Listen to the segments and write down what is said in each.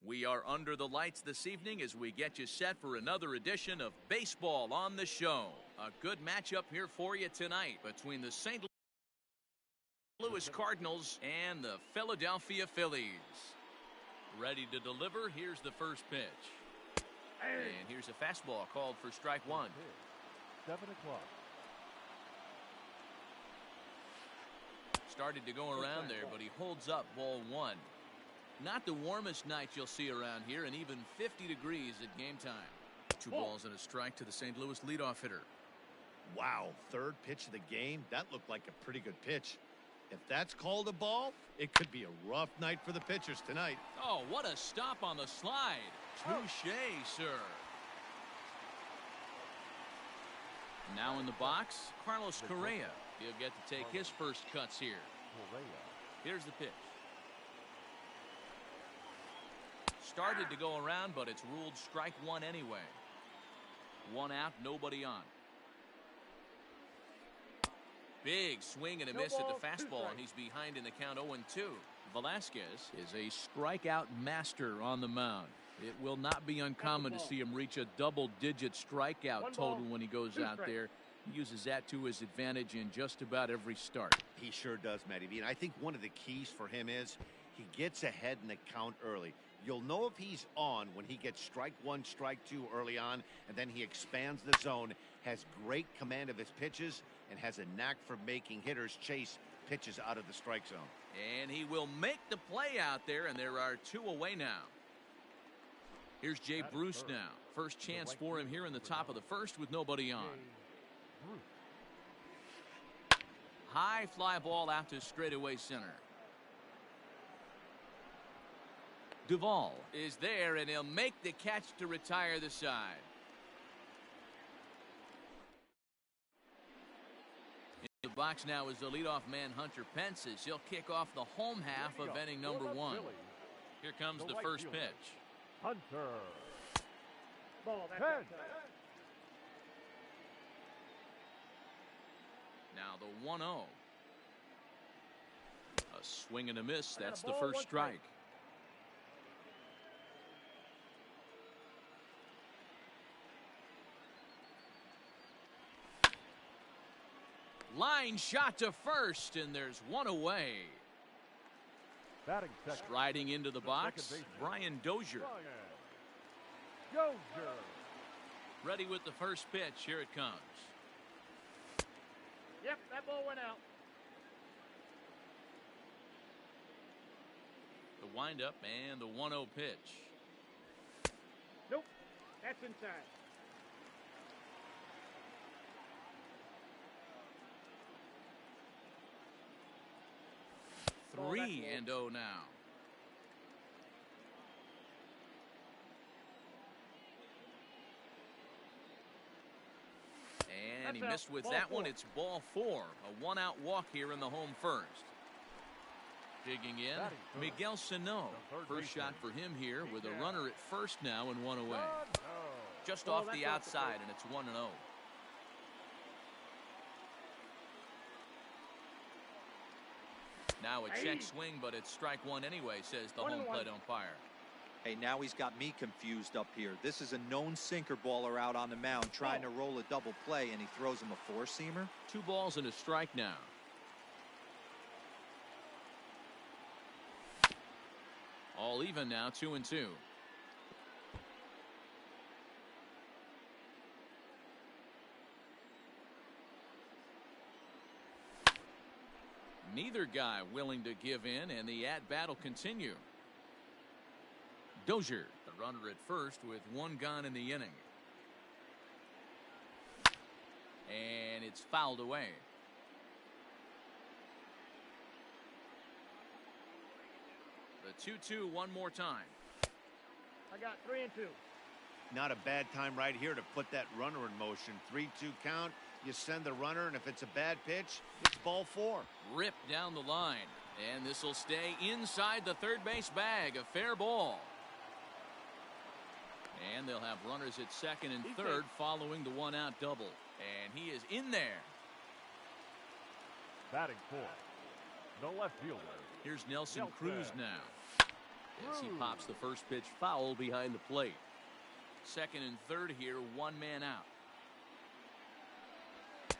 We are under the lights this evening as we get you set for another edition of Baseball on the Show. A good matchup here for you tonight between the St. Louis Cardinals and the Philadelphia Phillies. Ready to deliver. Here's the first pitch. And here's a fastball called for strike one. 7 o'clock. Started to go around there, but he holds up ball one. Not the warmest night you'll see around here, and even 50 degrees at game time. 2 balls and a strike to the St. Louis leadoff hitter. Wow, third pitch of the game. That looked like a pretty good pitch. If that's called a ball, it could be a rough night for the pitchers tonight. Oh, what a stop on the slide. Touche, sir. Now in the box, Carlos Correa. He'll get to take his first cuts here. Here's the pitch. Started to go around, but it's ruled strike one anyway. 1 out, nobody on. Big swing and a miss at the fastball, and he's behind in the count 0-2. Velasquez is a strikeout master on the mound. It will not be uncommon to see him reach a double-digit strikeout total when he goes out there. He uses that to his advantage in just about every start. He sure does, Matty B. And I think one of the keys for him is he gets ahead in the count early. You'll know if he's on when he gets strike one, strike two early on, and then he expands the zone, has great command of his pitches, and has a knack for making hitters chase pitches out of the strike zone. And he will make the play out there, and there are 2 away now. Here's Jay Bruce now. First chance for him here in the top of the first with nobody on. High fly ball out to straightaway center. Duvall is there, and he'll make the catch to retire the side. In the box now is the leadoff man, Hunter Pence, as he'll kick off the home half of inning number 1. Here comes the first pitch. Hunter. Ball, now the 1-0. A swing and a miss. That's the first strike. Line shot to first, and there's 1 away. Striding into the box, Brian Dozier. Ready with the first pitch. Here it comes. Yep, that ball went out. The windup and the 1-0 pitch. Nope, that's inside. Oh, 3-0 now. And he missed with that one. It's ball 4. A 1-out walk here in the home first. Digging in, Miguel Sano. First shot for him here with a runner at first now and 1 away. Just off the outside, and it's 1-0. Now a check swing, but it's strike one anyway, says the home plate umpire. Hey, now he's got me confused up here. This is a known sinker baller out on the mound trying to roll a double play, and he throws him a 4-seamer. 2 balls and a strike now. All even now, 2-2. Neither guy willing to give in, and the at-bat will continue. Dozier, the runner at first with 1 gone in the inning. And it's fouled away. The 2-2 one more time. I got 3-2. Not a bad time right here to put that runner in motion. 3-2 count. You send the runner, and if it's a bad pitch, it's ball 4. Ripped down the line, and this will stay inside the third base bag. A fair ball. And they'll have runners at second and third following the 1-out double. And he is in there. Batting 4. The left fielder. Here's Nelson Cruz now. as he pops the first pitch foul behind the plate. Second and third here, one man out.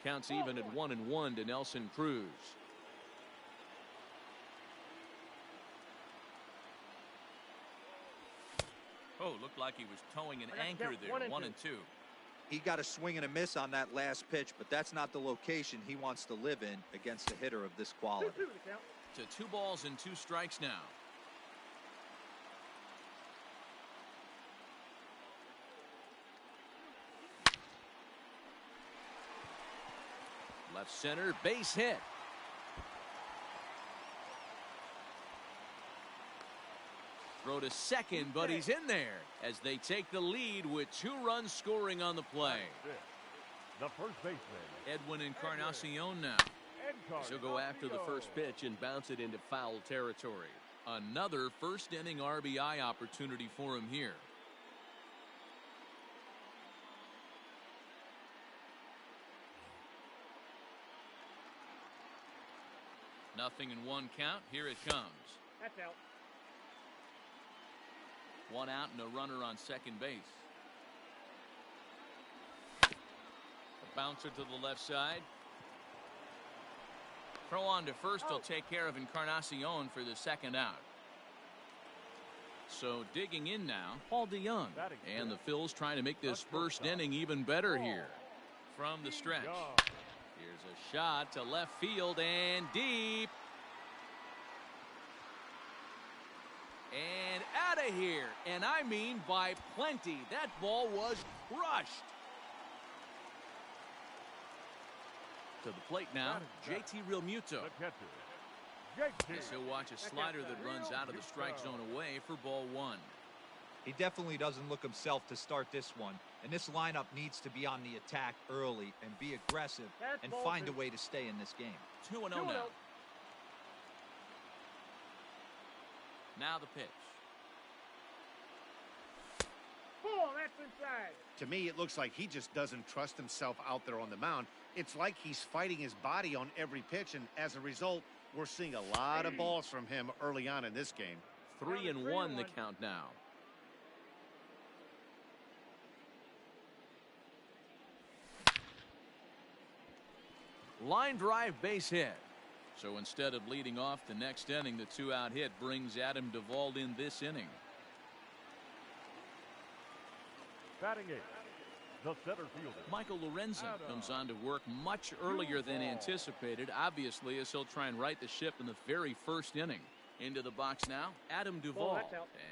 Counts even at 1-1 to Nelson Cruz. Oh, looked like he was towing an anchor there. 1-2. He got a swing and a miss on that last pitch, but that's not the location he wants to live in against a hitter of this quality. To 2 balls and 2 strikes now. Left center, base hit. Throw to second, but he's in there as they take the lead with 2 runs scoring on the play. The first baseman, Edwin Encarnacion now. He'll go after the first pitch and bounce it into foul territory. Another first inning RBI opportunity for him here. Nothing in 1 count. Here it comes. That's out. 1 out and a runner on second base. A bouncer to the left side. Throw on to first. He'll take care of Encarnacion for the second out. So digging in now, Paul DeYoung. And the Phils trying to make this first inning even better here. From the stretch. Here's a shot to left field and deep. And out of here. And I mean by plenty. That ball was crushed. To the plate now, JT Realmuto. Yes, he'll watch a slider that runs out of the strike zone away for ball 1. He definitely doesn't look himself to start this one, and this lineup needs to be on the attack early and be aggressive and find a way to stay in this game. 2-0 now. Now the pitch. Ball, that's inside. To me, it looks like he just doesn't trust himself out there on the mound. It's like he's fighting his body on every pitch, and as a result, we're seeing a lot of balls from him early on in this game. 3-1 the count now. Line drive, base hit. So instead of leading off the next inning, the 2-out hit brings Adam Duvall in this inning. Batting 8, the center fielder, Michael Lorenzen comes on to work much earlier than anticipated, obviously, as he'll try and right the ship in the very first inning. Into the box now, Adam Duvall.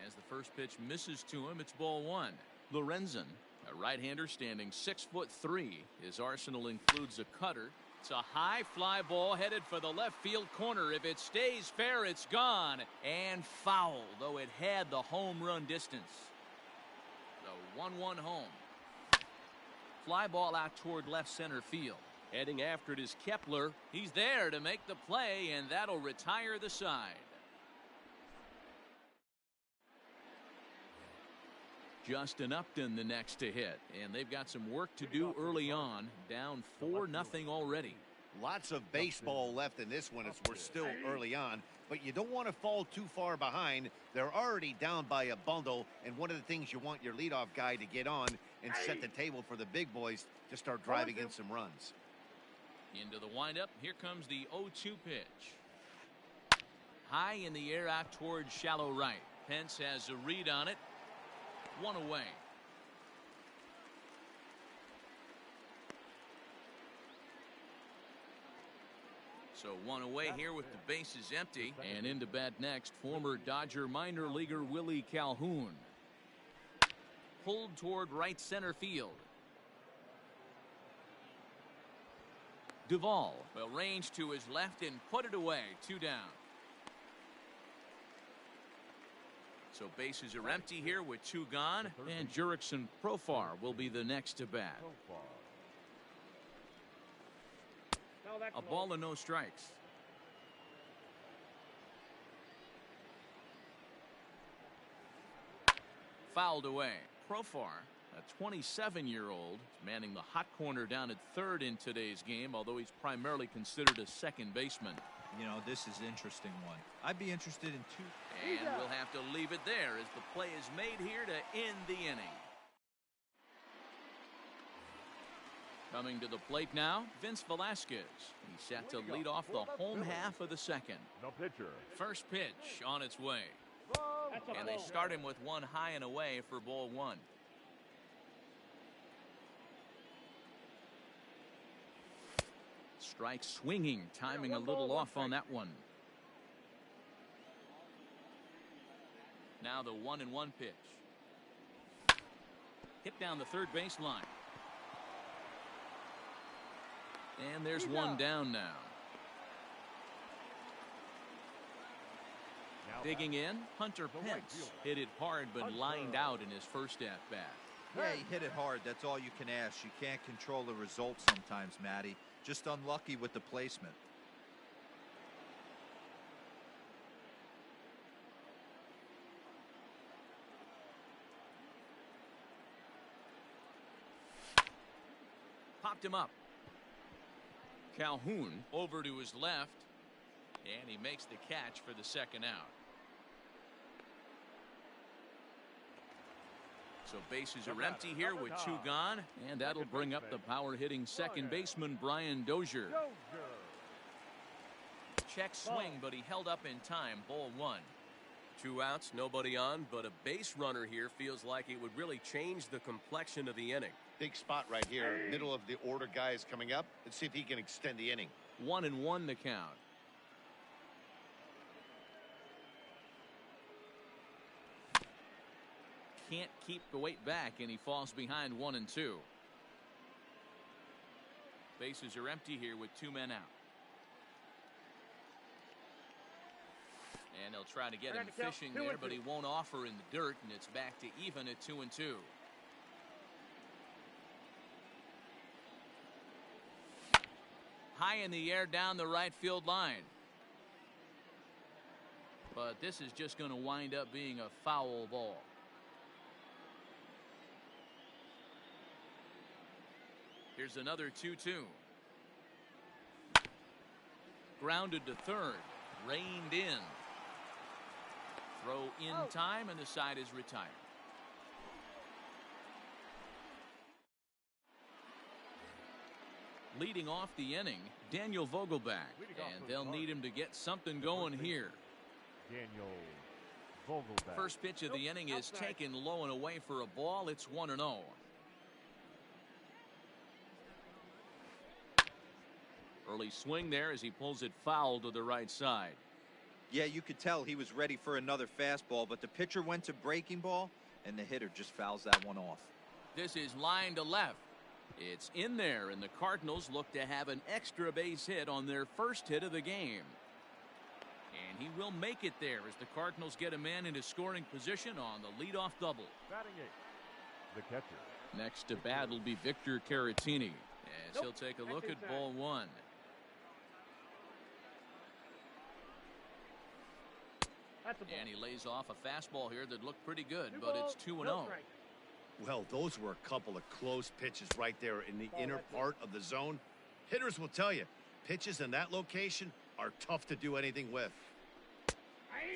As the first pitch misses to him, it's ball 1. Lorenzen, a right-hander standing 6'3". His arsenal includes a cutter. It's a high fly ball headed for the left field corner. If it stays fair, it's gone. And foul, though it had the home run distance. The 1-1 home. Fly ball out toward left center field. Heading after it is Kepler. He's there to make the play, and that'll retire the side. Justin Upton the next to hit, and they've got some work to do early on. Down 4-0 already. Lots of baseball left in this one as we're still early on, but you don't want to fall too far behind. They're already down by a bundle, and one of the things you want your leadoff guy to get on and set the table for the big boys to start driving in some runs. Into the windup. Here comes the 0-2 pitch. High in the air out towards shallow right. Pence has a read on it. 1 away. So 1 away here with the bases empty. And into bat next, former Dodger minor leaguer Willie Calhoun. Pulled toward right center field. Duvall will range to his left and put it away. 2 down. So bases are empty here with 2 gone, and Jurickson Profar will be the next to bat. A ball and no strikes. Fouled away. Profar, A 27-year-old manning the hot corner down at third in today's game, although he's primarily considered a second baseman. You know, this is an interesting one. I'd be interested in two. And we'll have to leave it there as the play is made here to end the inning. Coming to the plate now, Vince Velasquez. He's set to lead off the home half of the second. No pitcher. First pitch on its way. And they start him with one high and away for ball one. Strike swinging, timing a little off on that one. Now the 1-1 pitch. Hit down the third base line. And there's one down now. Digging in, Hunter Pence hit it hard but lined out in his first at-bat. Yeah, he hit it hard. That's all you can ask. You can't control the result sometimes, Matty. Just unlucky with the placement. Popped him up. Calhoun over to his left, and he makes the catch for the second out. So bases are empty here with two gone, and that'll bring up the power-hitting second baseman Brian Dozier. Check swing, but he held up in time. Ball one. 2 outs, nobody on, but a base runner here feels like it would really change the complexion of the inning. Big spot right here. Middle of the order guy is coming up. Let's see if he can extend the inning. 1-1 the count. Can't keep the weight back, and he falls behind 1-2. Bases are empty here with two men out. And they'll try to get him fishing there, but he won't offer in the dirt, and it's back to even at 2-2. High in the air down the right field line. But this is just going to wind up being a foul ball. Here's another 2-2. Grounded to third. Reined in. Throw in time, and the side is retired. Leading off the inning, Daniel Vogelback. And they'll need him to get something going here. Daniel Vogelback. First pitch of the inning is taken low and away for a ball. It's 1-0. Early swing there as he pulls it foul to the right side. Yeah, you could tell he was ready for another fastball, but the pitcher went to breaking ball, and the hitter just fouls that one off. This is line to left. It's in there, and the Cardinals look to have an extra base hit on their first hit of the game. And he will make it there as the Cardinals get a man into scoring position on the leadoff double. Batting eighth, the catcher. Next to bat will be Victor Caratini, as he'll take a look at ball one. And he lays off a fastball here that looked pretty good, but it's 2-0. Well, those were a couple of close pitches right there in the inner part of the zone. Hitters will tell you, pitches in that location are tough to do anything with.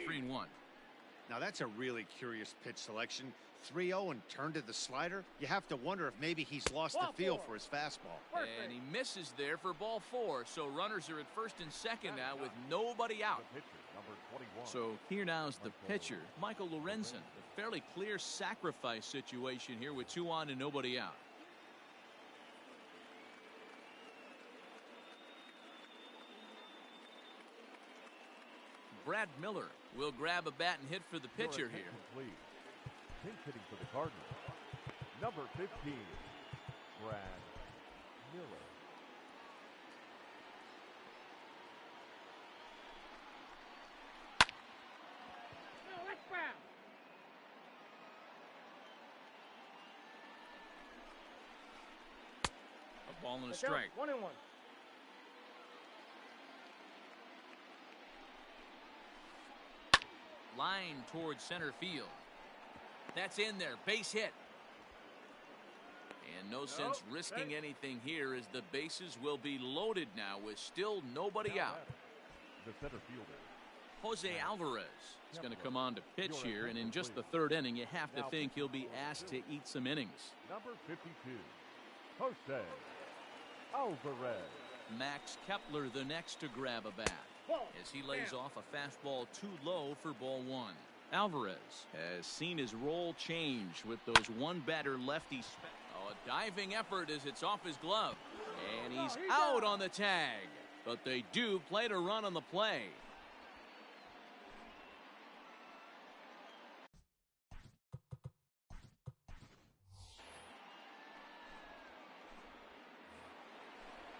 3-1. Now, that's a really curious pitch selection. 3-0 and turned to the slider. You have to wonder if maybe he's lost the feel for his fastball. And he misses there for ball four. So runners are at first and second now with nobody out. So here now is the pitcher, Michael Lorenzen. A fairly clear sacrifice situation here with 2 on and nobody out. Brad Miller will grab a bat and hit for the pitcher here. Pinch hitting for the Cardinals. Number 15, Brad Miller. No, that's foul. A ball and a strike. 1-1. Line towards center field. That's in there. Base hit. no sense risking anything here as the bases will be loaded now with still nobody out. The center fielder. Jose Alvarez is going to come on to pitch here, and in just the third inning, you have to think he'll be asked to eat some innings. Number 52, Jose Alvarez. Max Kepler the next to grab a bat as he lays off a fastball too low for ball one. Alvarez has seen his role change with those one-batter lefties. Oh, a diving effort as it's off his glove, and he's out on the tag, but they do play to run on the play.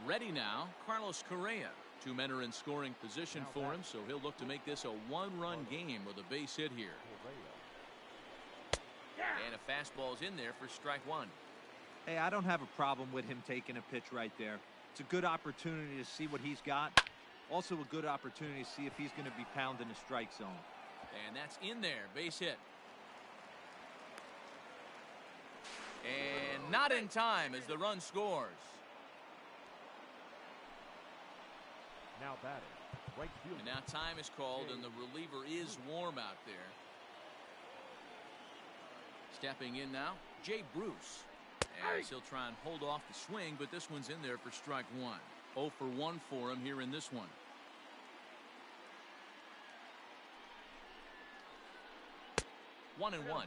Ready now, Carlos Correa. Two men are in scoring position for him, so he'll look to make this a one-run game with a base hit here. And a fastball's in there for strike one. Hey, I don't have a problem with him taking a pitch right there. It's a good opportunity to see what he's got. Also a good opportunity to see if he's going to be pounding the strike zone. And that's in there, base hit. And not in time as the run scores. Now batting, right field. And now time is called, and the reliever is warm out there. Stepping in now, Jay Bruce. As he'll try and hold off the swing, but this one's in there for strike one. 0 for 1 for him here in this one. One and one.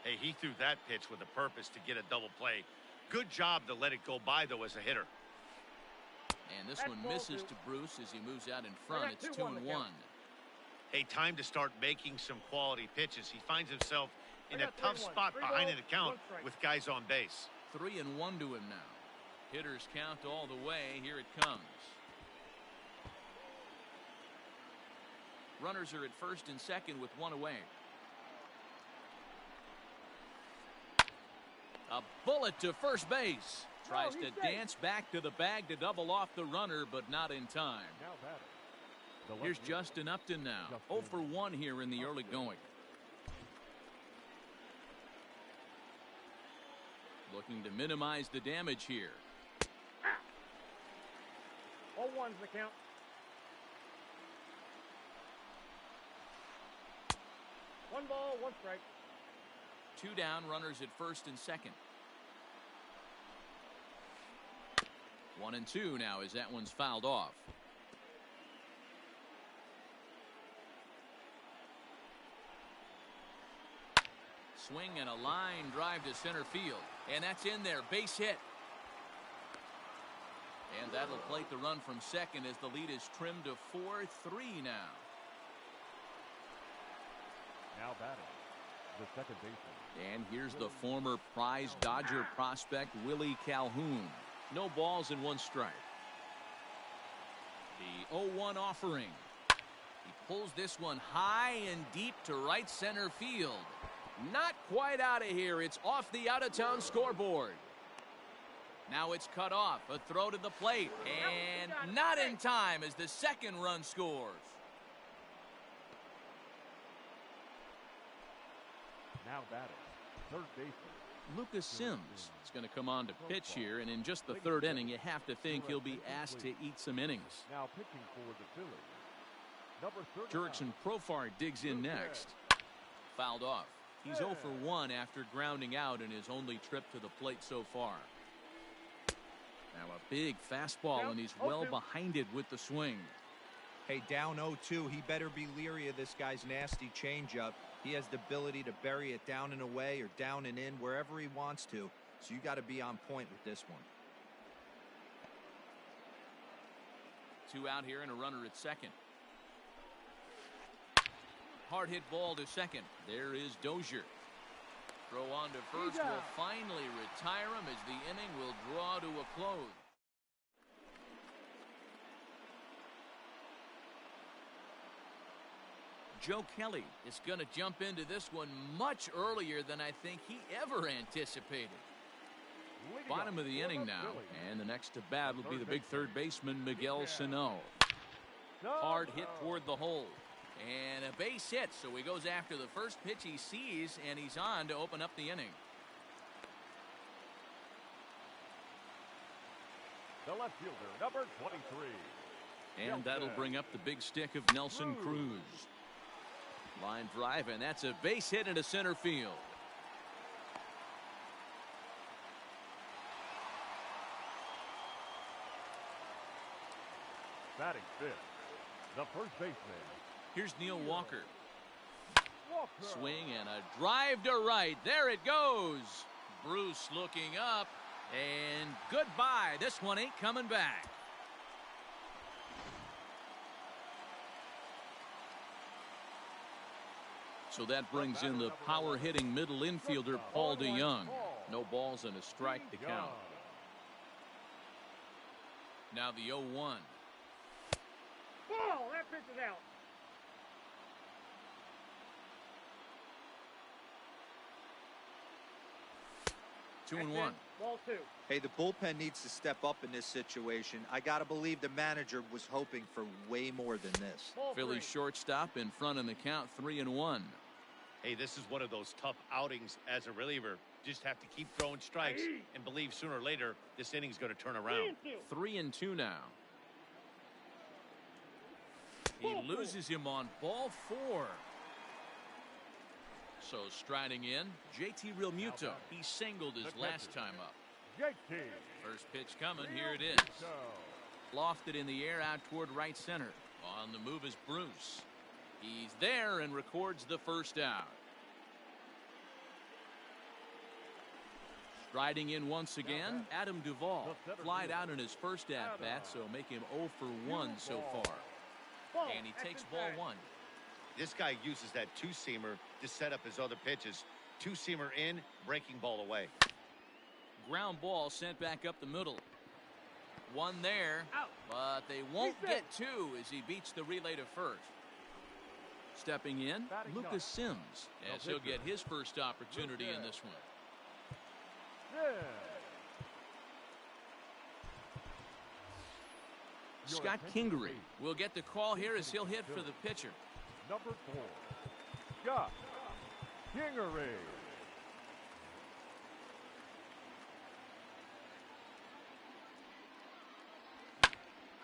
Hey, he threw that pitch with a purpose to get a double play. Good job to let it go by, though, as a hitter. And this one misses to Bruce as he moves out in front. It's 2 and 1. Hey, time to start making some quality pitches. He finds himself in a tough spot behind an account with guys on base. 3 and 1 to him now. Hitters count all the way. Here it comes. Runners are at first and second with one away. A bullet to first base. Tries to dance back to the bag to double off the runner, but not in time. Here's Justin Upton now. 0 for 1 here in the early going. Looking to minimize the damage here. 0-1's the count. One ball, one strike. 2 down, runners at first and second. 1 and 2 now as that one's fouled off. Swing and a line drive to center field. And that's in there. Base hit. And that'll plate the run from second as the lead is trimmed to 4-3 now. Now batting, the second baseman. And here's the former prize Dodger prospect Willie Calhoun. No balls and 1 strike. The 0-1 offering. He pulls this one high and deep to right center field. Not quite out of here. It's off the out-of-town scoreboard. Now it's cut off. A throw to the plate. And not in time as the second run scores. Now batting, third baseman. Lucas Sims is going to come on to pitch here, and in just the third inning, you have to think he'll be asked to eat some innings. Now pitching for the Phillies, number 39. Jurickson Profar digs in next. Fouled off. He's 0 for 1 after grounding out in his only trip to the plate so far. Now a big fastball, and he's well behind it with the swing. Hey, down 0-2, he better be leery of this guy's nasty changeup. He has the ability to bury it down and away or down and in wherever he wants to. So you got to be on point with this one. 2 out here and a runner at second. Hard hit ball to second. There is Dozier. Throw on to first will finally retire him as the inning will draw to a close. Joe Kelly is going to jump into this one much earlier than I think he ever anticipated. Bottom of the inning now, and the next to bat will be the big third baseman Miguel Sano. Hard hit toward the hole, and a base hit, so he goes after the first pitch he sees, and he's on to open up the inning. the left fielder, number 23. And that'll bring up the big stick of Nelson Cruz. Line drive, and that's a base hit into center field. Batting fifth, the first baseman. Here's Neil Walker. Swing and a drive to right. There it goes. Bruce looking up, and goodbye. This one ain't coming back. So that brings in the power-hitting middle infielder, Paul DeYoung. No balls and a strike to count. Now the 0-1. Ball, that pitch is out. Two and one. Ball two. Hey, the bullpen needs to step up in this situation. I got to believe the manager was hoping for way more than this. Ball Phillies three. shortstop in front in the count, 3-1. Hey, this is one of those tough outings as a reliever. Just have to keep throwing strikes and believe sooner or later this inning's going to turn around. 3-2 now. He loses him on ball 4. So striding in, JT Realmuto. He singled his last time up. JT. First pitch coming. Here it is. Lofted in the air out toward right center. On the move is Bruce. He's there and records the first out. Striding in once again, Adam Duvall. Flied out in his first at-bat, so make him 0 for 1 so far. And he takes ball 1. This guy uses that two-seamer to set up his other pitches. Two-seamer in, breaking ball away. Ground ball sent back up the middle. One there, but they won't get two as he beats the relay to first. Stepping in, Lucas Sims, as he'll get his first opportunity in this one. Scott Kingery will get the call here as he'll hit for the pitcher. Number 4, Scott Kingery.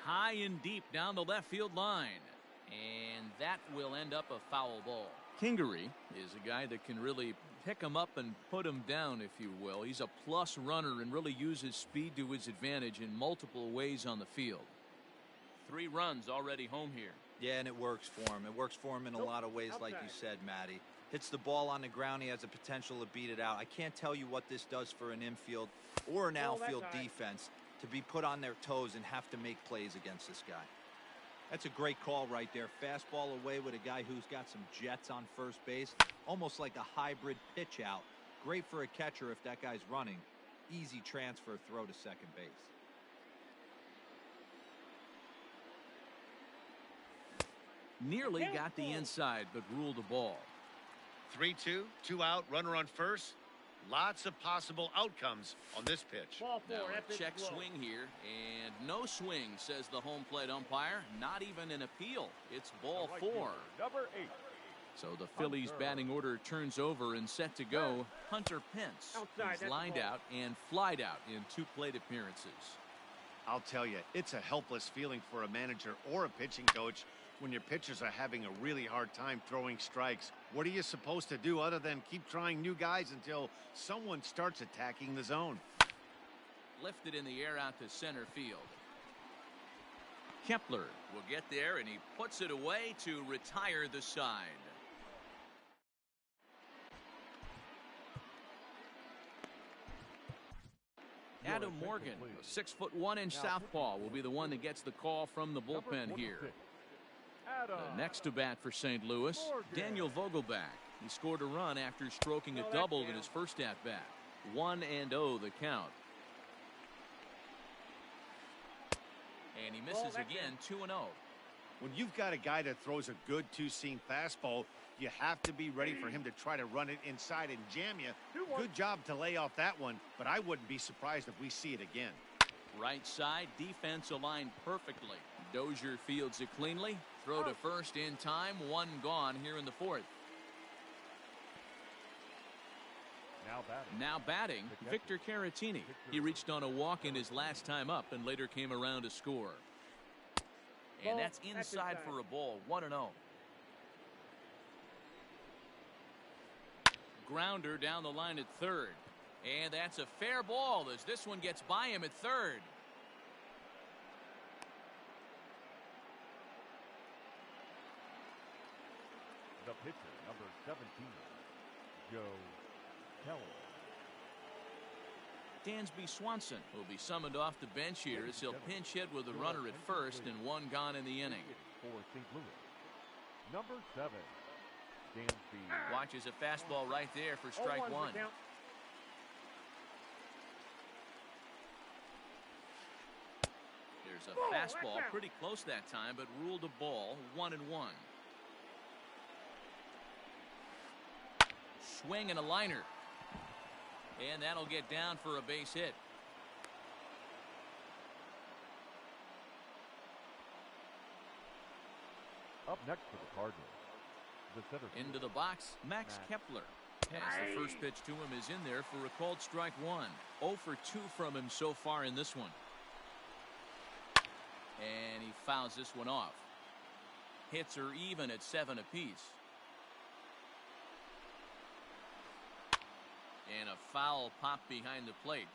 High and deep down the left field line. And that will end up a foul ball. Kingery is a guy that can really pick him up and put him down, if you will. He's a plus runner and really uses speed to his advantage in multiple ways on the field. 3 runs already home here. Yeah, and it works for him. It works for him in a lot of ways, like you said, Matty. Hits the ball on the ground. He has the potential to beat it out. I can't tell you what this does for an infield or an outfield defense to be put on their toes and have to make plays against this guy. That's a great call right there. Fastball away with a guy who's got some jets on first base. Almost like a hybrid pitch out. Great for a catcher if that guy's running. Easy transfer throw to second base. Nearly got the inside, but ruled the ball. 3-2, 2 out, runner on first. Lots of possible outcomes on this pitch. Ball 4. Now That a pitch check is low. swing here, and no swing, says the home plate umpire. Not even an appeal. It's ball 4. Number 8. So the Phillies batting order turns over and set to go. Hunter Pence. Outside, He's that's lined the ball. out and flied out in 2 plate appearances. I'll tell you, it's a helpless feeling for a manager or a pitching coach when your pitchers are having a really hard time throwing strikes. What are you supposed to do other than keep trying new guys until someone starts attacking the zone? Lifted in the air out to center field. Kepler will get there, and he puts it away to retire the side. Adam Morgan, a 6'1" southpaw, will be the one that gets the call from the bullpen here. The next to bat for St. Louis, Daniel Vogelback. He scored a run after stroking a double in his first at-bat. 1-0 the count. And he misses again, 2-0. When you've got a guy that throws a good two-seam fastball, you have to be ready for him to try to run it inside and jam you. Good job to lay off that one, but I wouldn't be surprised if we see it again. Right side, defense aligned perfectly. Dozier fields it cleanly. Throw to first in time. 1 gone here in the 4th. Now Now batting, Victor Caratini. He reached on a walk in his last time up and later came around to score. And that's inside for a ball, 1-0. Grounder down the line at third. And that's a fair ball as this one gets by him at third. The pitcher, number 17, Joe Kelly. Dansby Swanson will be summoned off the bench here as he'll pinch hit with a runner at first and one gone in the inning. For St. Louis, number 7, Dansby. Watches a fastball right there for strike one. There's a fastball pretty close that time, but ruled a ball, 1-1. Swing and a liner. And that'll get down for a base hit. Up next for the Cardinals, the center field. Into the box, Max Kepler. As the first pitch to him is in there for a called strike one. 0 for 2 from him so far in this one. And he fouls this one off. Hits are even at 7 apiece. And a foul pop behind the plate.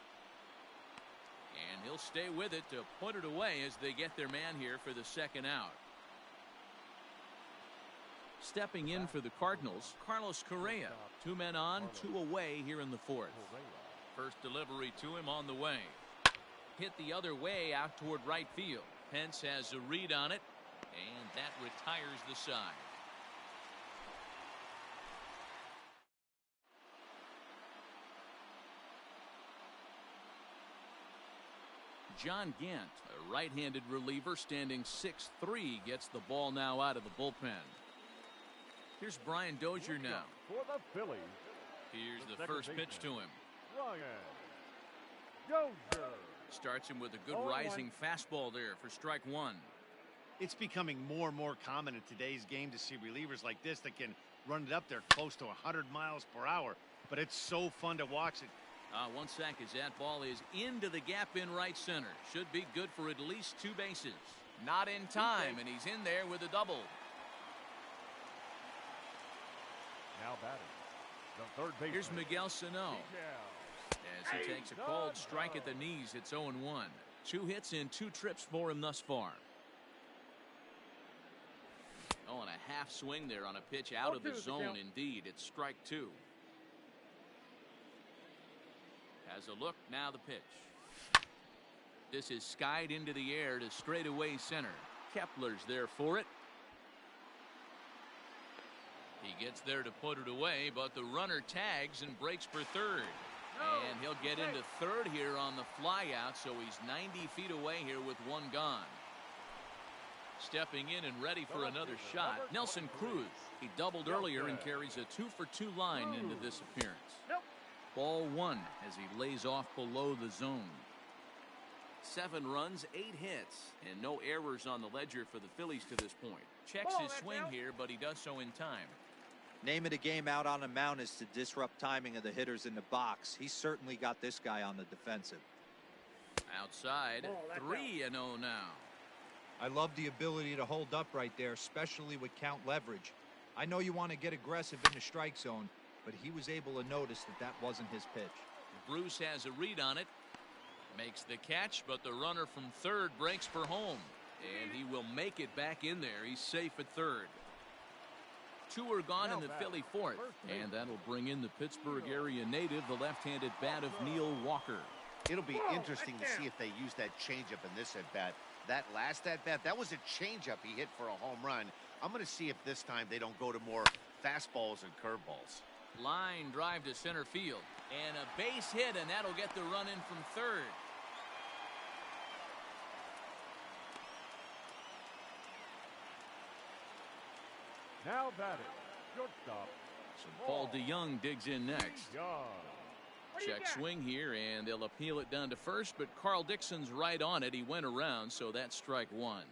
And he'll stay with it to put it away as they get their man here for the second out. Stepping in for the Cardinals, Carlos Correa. 2 men on, 2 away here in the fourth. First delivery to him on the way. Hit the other way out toward right field. Pence has a read on it, and that retires the side. John Gant, a right-handed reliever standing 6'3", gets the ball now out of the bullpen. Here's Brian Dozier now. For the Phillies. Here's the first pitch to him. Dozier. Starts him with a good rising fastball there for strike one. It's becoming more and more common in today's game to see relievers like this that can run it up there close to 100 miles per hour. But it's so fun to watch it. One sack as that ball is into the gap in right center. Should be good for at least 2 bases. Not in time, and he's in there with a double. Now batting, the third baseman. Here's Miguel Sano. As he takes a called strike at the knees, it's 0-1. 2 hits in 2 trips for him thus far. Oh, and a half swing there on a pitch out of the zone. Indeed, it's strike 2. Has a look, now the pitch. This is skied into the air to straightaway center. Kepler's there for it. He gets there to put it away, but the runner tags and breaks for third. And he'll get into third here on the flyout, so he's 90 feet away here with 1 gone. Stepping in and ready for another shot, Nelson Cruz. He doubled earlier and carries a 2 for 2 line into this appearance. Ball 1 as he lays off below the zone. 7 runs, 8 hits, and no errors on the ledger for the Phillies to this point. Checks his swing here, but he does so in time. Name of the game out on the mound is to disrupt timing of the hitters in the box. He's certainly got this guy on the defensive. Outside, 3-0 now. I love the ability to hold up right there, especially with count leverage. I know you want to get aggressive in the strike zone, but he was able to notice that that wasn't his pitch. Bruce has a read on it. Makes the catch, but the runner from third breaks for home. And he will make it back in there. He's safe at third. 2 are gone in the Philly fourth. And that'll bring in the Pittsburgh area native, the left-handed bat of Neil Walker. It'll be interesting to see if they use that changeup in this at-bat. That last at-bat, that was a changeup he hit for a home run. I'm going to see if this time they don't go to more fastballs and curveballs. Line drive to center field. And a base hit, and that'll get the run in from third. Now batting, shortstop. So Paul DeYoung digs in next. Check swing here, and they'll appeal it down to first, but Carl Dixon's right on it. He went around, so that's strike 1.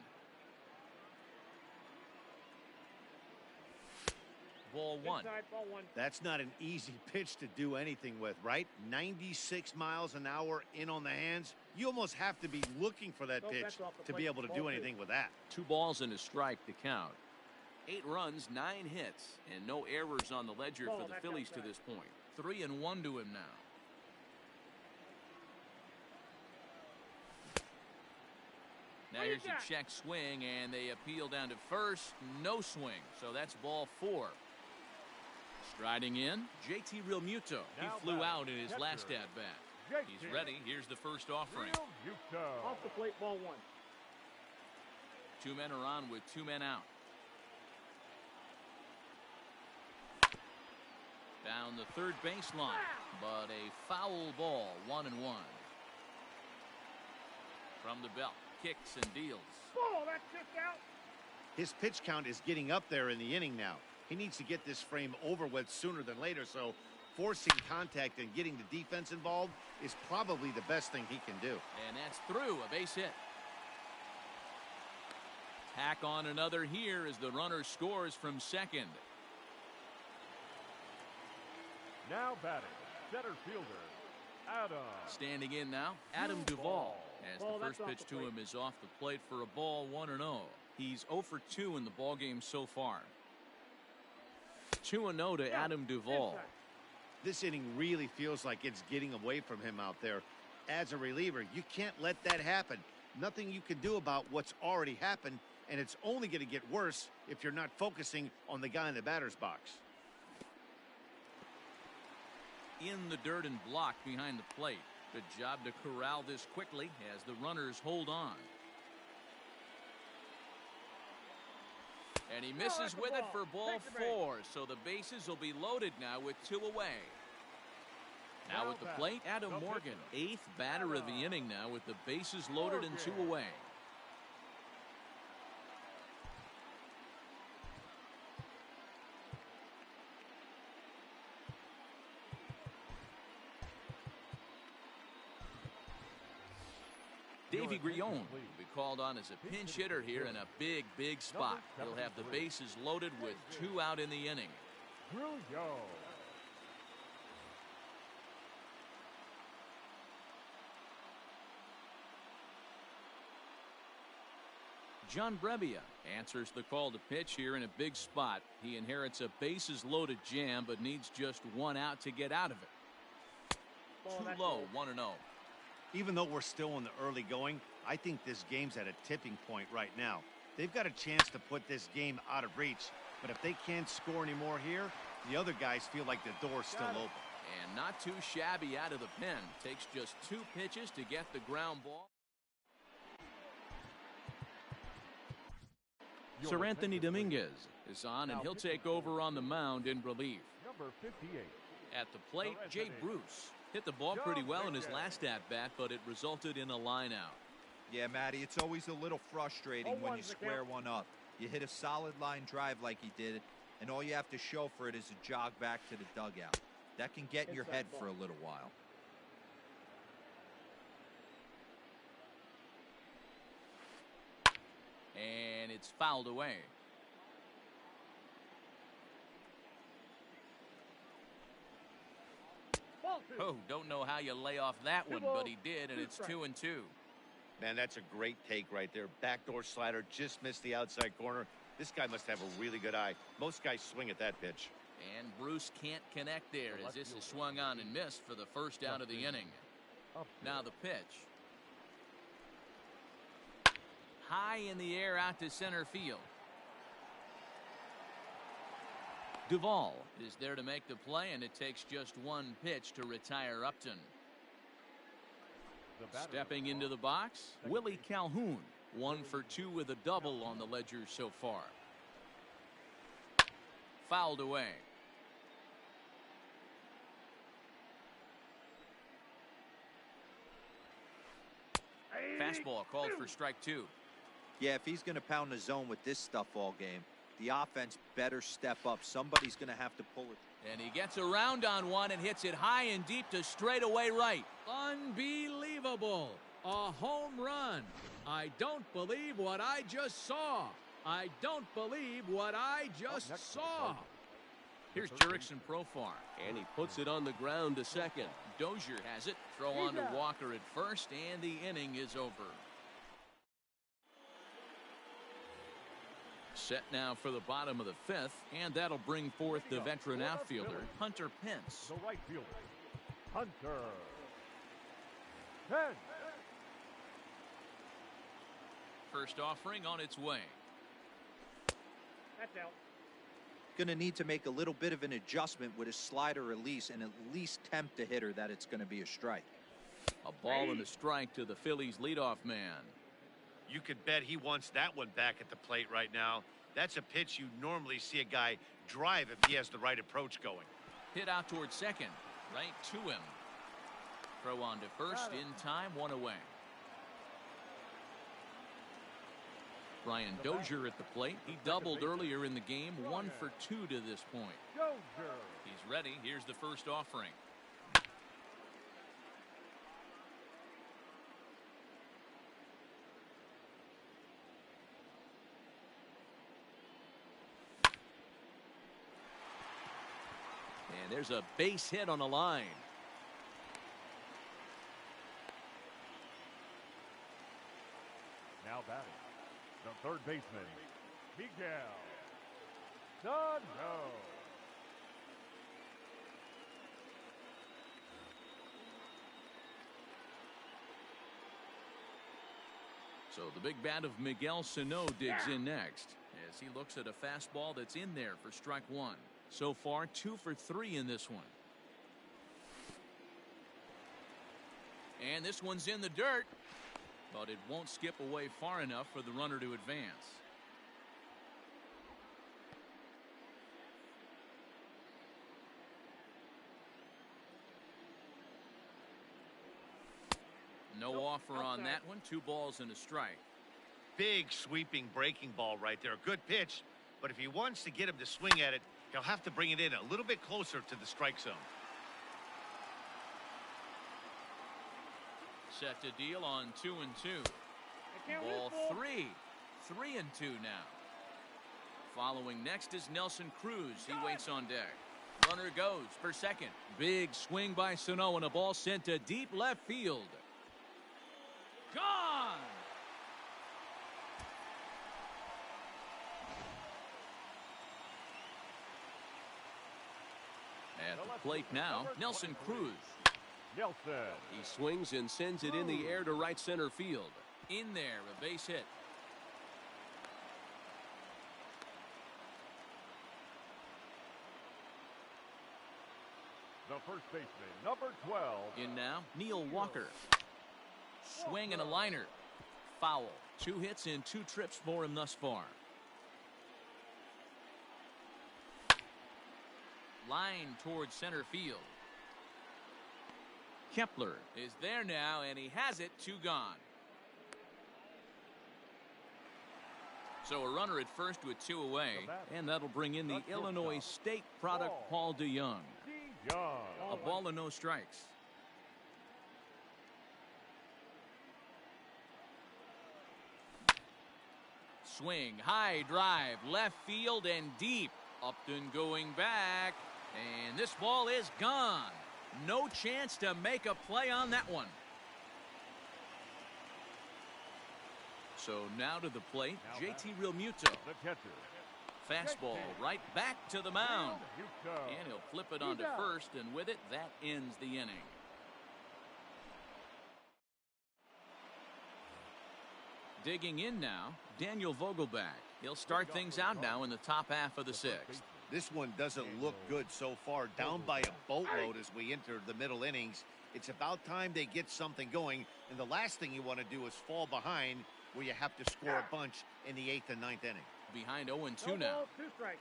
ball one. Inside, ball one. That's not an easy pitch to do anything with, right? 96 miles an hour in on the hands. You almost have to be looking for that pitch to be able to do anything with that. 2 balls and a strike to count. 8 runs, 9 hits, and no errors on the ledger for the Phillies to this point. 3-1 to him now. Now here's a check swing, and they appeal down to first. No swing, so that's ball 4. Striding in, JT Realmuto. He flew out in his last at-bat. He's ready. Here's the first offering. Off the plate, ball 1. 2 men are on with 2 men out. Down the third baseline, but a foul ball, 1-1. From the belt, kicks and deals. Oh, that's just out. His pitch count is getting up there in the inning now. He needs to get this frame over with sooner than later, so forcing contact and getting the defense involved is probably the best thing he can do. And that's through, a base hit. Tack on another here as the runner scores from second. Now batting, center fielder, Adam. Standing in now, Adam Duvall. As the first pitch to him is off the plate for a ball, 1-0. He's 0 for 2 in the ballgame so far. 2-0 to Adam Duvall. This inning really feels like it's getting away from him out there. As a reliever, you can't let that happen. Nothing you can do about what's already happened, and it's only going to get worse if you're not focusing on the guy in the batter's box. In the dirt and blocked behind the plate. Good job to corral this quickly as the runners hold on. And he misses with it for ball 4, so the bases will be loaded now with 2 away. Now at the plate, Adam Morgan, 8th batter of the inning now with the bases loaded and 2 away. Davy Grillon will be called on as a pinch hitter here in a big spot. He'll have the bases loaded with 2 out in the inning. John Brebbia answers the call to pitch here in a big spot. He inherits a bases loaded jam but needs just 1 out to get out of it. Too low, 1-0. Even though we're still in the early going, I think this game's at a tipping point right now. They've got a chance to put this game out of reach, but if they can't score anymore here, the other guys feel like the door's still open. And not too shabby out of the pen. Takes just 2 pitches to get the ground ball. Sir Anthony Dominguez is on, and he'll take over on the mound in relief. Number 58. At the plate, Jay Bruce. Hit the ball pretty well in his last at-bat, but it resulted in a line-out. Yeah, Matty, it's always a little frustrating when you square one up. You hit a solid line drive like he did, and all you have to show for it is a jog back to the dugout. That can get in your head for a little while. And it's fouled away. Oh, don't know how you lay off that one, but he did, and it's 2-2. Man, that's a great take right there. Backdoor slider, just missed the outside corner. This guy must have a really good eye. Most guys swing at that pitch. And Bruce can't connect there as this is swung on and missed for the first out of the inning. Now the pitch. High in the air out to center field. Duvall is there to make the play, and it takes just 1 pitch to retire Upton. Stepping into the box, Willie Calhoun, 1 for 2 with a double on the ledger so far. Fouled away. Fastball called for strike 2. Yeah, if he's going to pound the zone with this stuff all game, the offense better step up. Somebody's going to have to pull it. And he gets around on one and hits it high and deep to straightaway right. Unbelievable. A home run. I don't believe what I just saw. I don't believe what I just saw. Here's Jurickson Profar. And he puts it on the ground to second. Dozier has it. Throw on to Walker at first, and the inning is over. Set now for the bottom of the fifth, and that'll bring forth the veteran outfielder, Hunter Pence. The right fielder, Hunter Pence. First offering on its way. That's out. Going to need to make a little bit of an adjustment with his slider release and at least tempt the hitter that it's going to be a strike. A ball and a strike to the Phillies leadoff man. You could bet he wants that one back at the plate right now. That's a pitch you normally see a guy drive if he has the right approach going. Hit out towards second. Right to him. Throw on to first in time, one away. Brian Dozier at the plate. He doubled earlier in the game, 1 for 2 to this point. Dozier. He's ready. Here's the first offering. And there's a base hit on the line. Now batting, the third baseman, Miguel Sano. So the big bat of Miguel Sano digs in next as he looks at a fastball that's in there for strike one. So far, 2 for 3 in this one. And this one's in the dirt, but it won't skip away far enough for the runner to advance. No offer on that one. 2 balls and a strike. Big sweeping breaking ball right there. A good pitch, but if he wants to get him to swing at it, he'll have to bring it in a little bit closer to the strike zone. Set to deal on 2-2. Ball 3. 3-2 now. Following next is Nelson Cruz. He waits on deck. Runner goes for second. Big swing by Sano and a ball sent to deep left field. Gone! At the plate now, Nelson Cruz. Nelson. He swings and sends it in the air to right center field. In there, a base hit. The first baseman, number 12. In now, Neil Walker. Swing and a liner. Foul. 2 hits and 2 trips for him thus far. Line towards center field. Kepler is there now, and he has it. 2 gone. So a runner at first with 2 away, and that'll bring in the Illinois State product, Paul DeYoung. A ball and no strikes. Swing, high drive, left field and deep. Upton going back, and this ball is gone. No chance to make a play on that one. So now to the plate, JT Realmuto. The catcher. Fastball right back to the mound. And he'll flip it onto first, and with it, that ends the inning. Digging in now, Daniel Vogelback. He'll start things out now in the top half of the 6th. This one doesn't look good so far. Down by a boatload as we enter the middle innings. It's about time they get something going. And the last thing you want to do is fall behind where you have to score a bunch in the 8th and 9th inning. Behind 0-2 now. 2 strikes.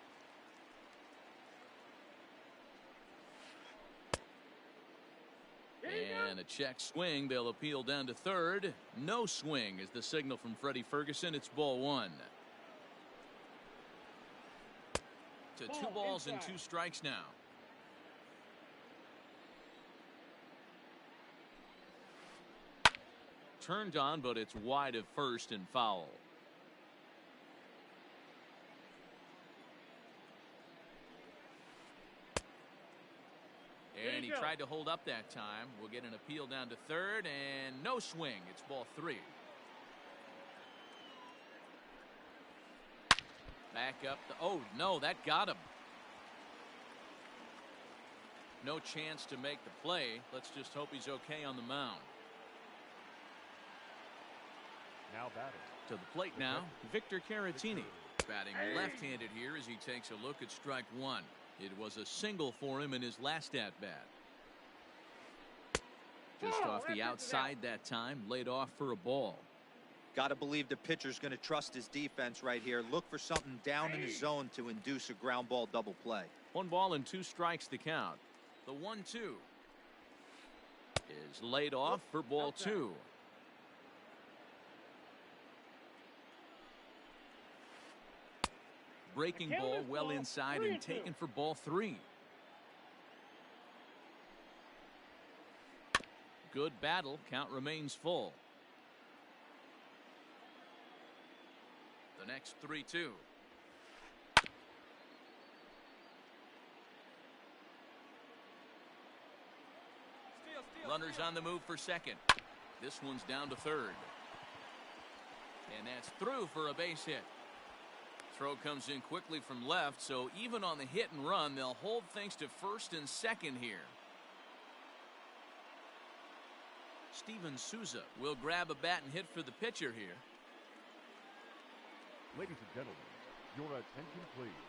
And a check swing. They'll appeal down to third. No swing is the signal from Freddie Ferguson. It's ball 1. To 2 balls and 2 strikes now. Turned on, but it's wide of first and foul. And he tried to hold up that time. We'll get an appeal down to third, and no swing. It's ball 3. Back up. Oh, no, that got him. No chance to make the play. Let's just hope he's okay on the mound. Now batting. To the plate now, Victor Caratini. Batting left-handed here as he takes a look at strike 1. It was a single for him in his last at-bat. Just off the outside that time, laid off for a ball. Got to believe the pitcher's going to trust his defense right here. Look for something down in the zone to induce a ground ball double play. 1 ball and 2 strikes to count. The 1-2 is laid off for ball 2. Breaking ball well inside and taken for ball 3. Good battle. Count remains full. The next 3-2. Runners on the move for second. This one's down to third. And that's through for a base hit. Throw comes in quickly from left, so even on the hit and run, they'll hold things to first and second here. Steven Souza will grab a bat and hit for the pitcher here. Ladies and gentlemen, your attention please.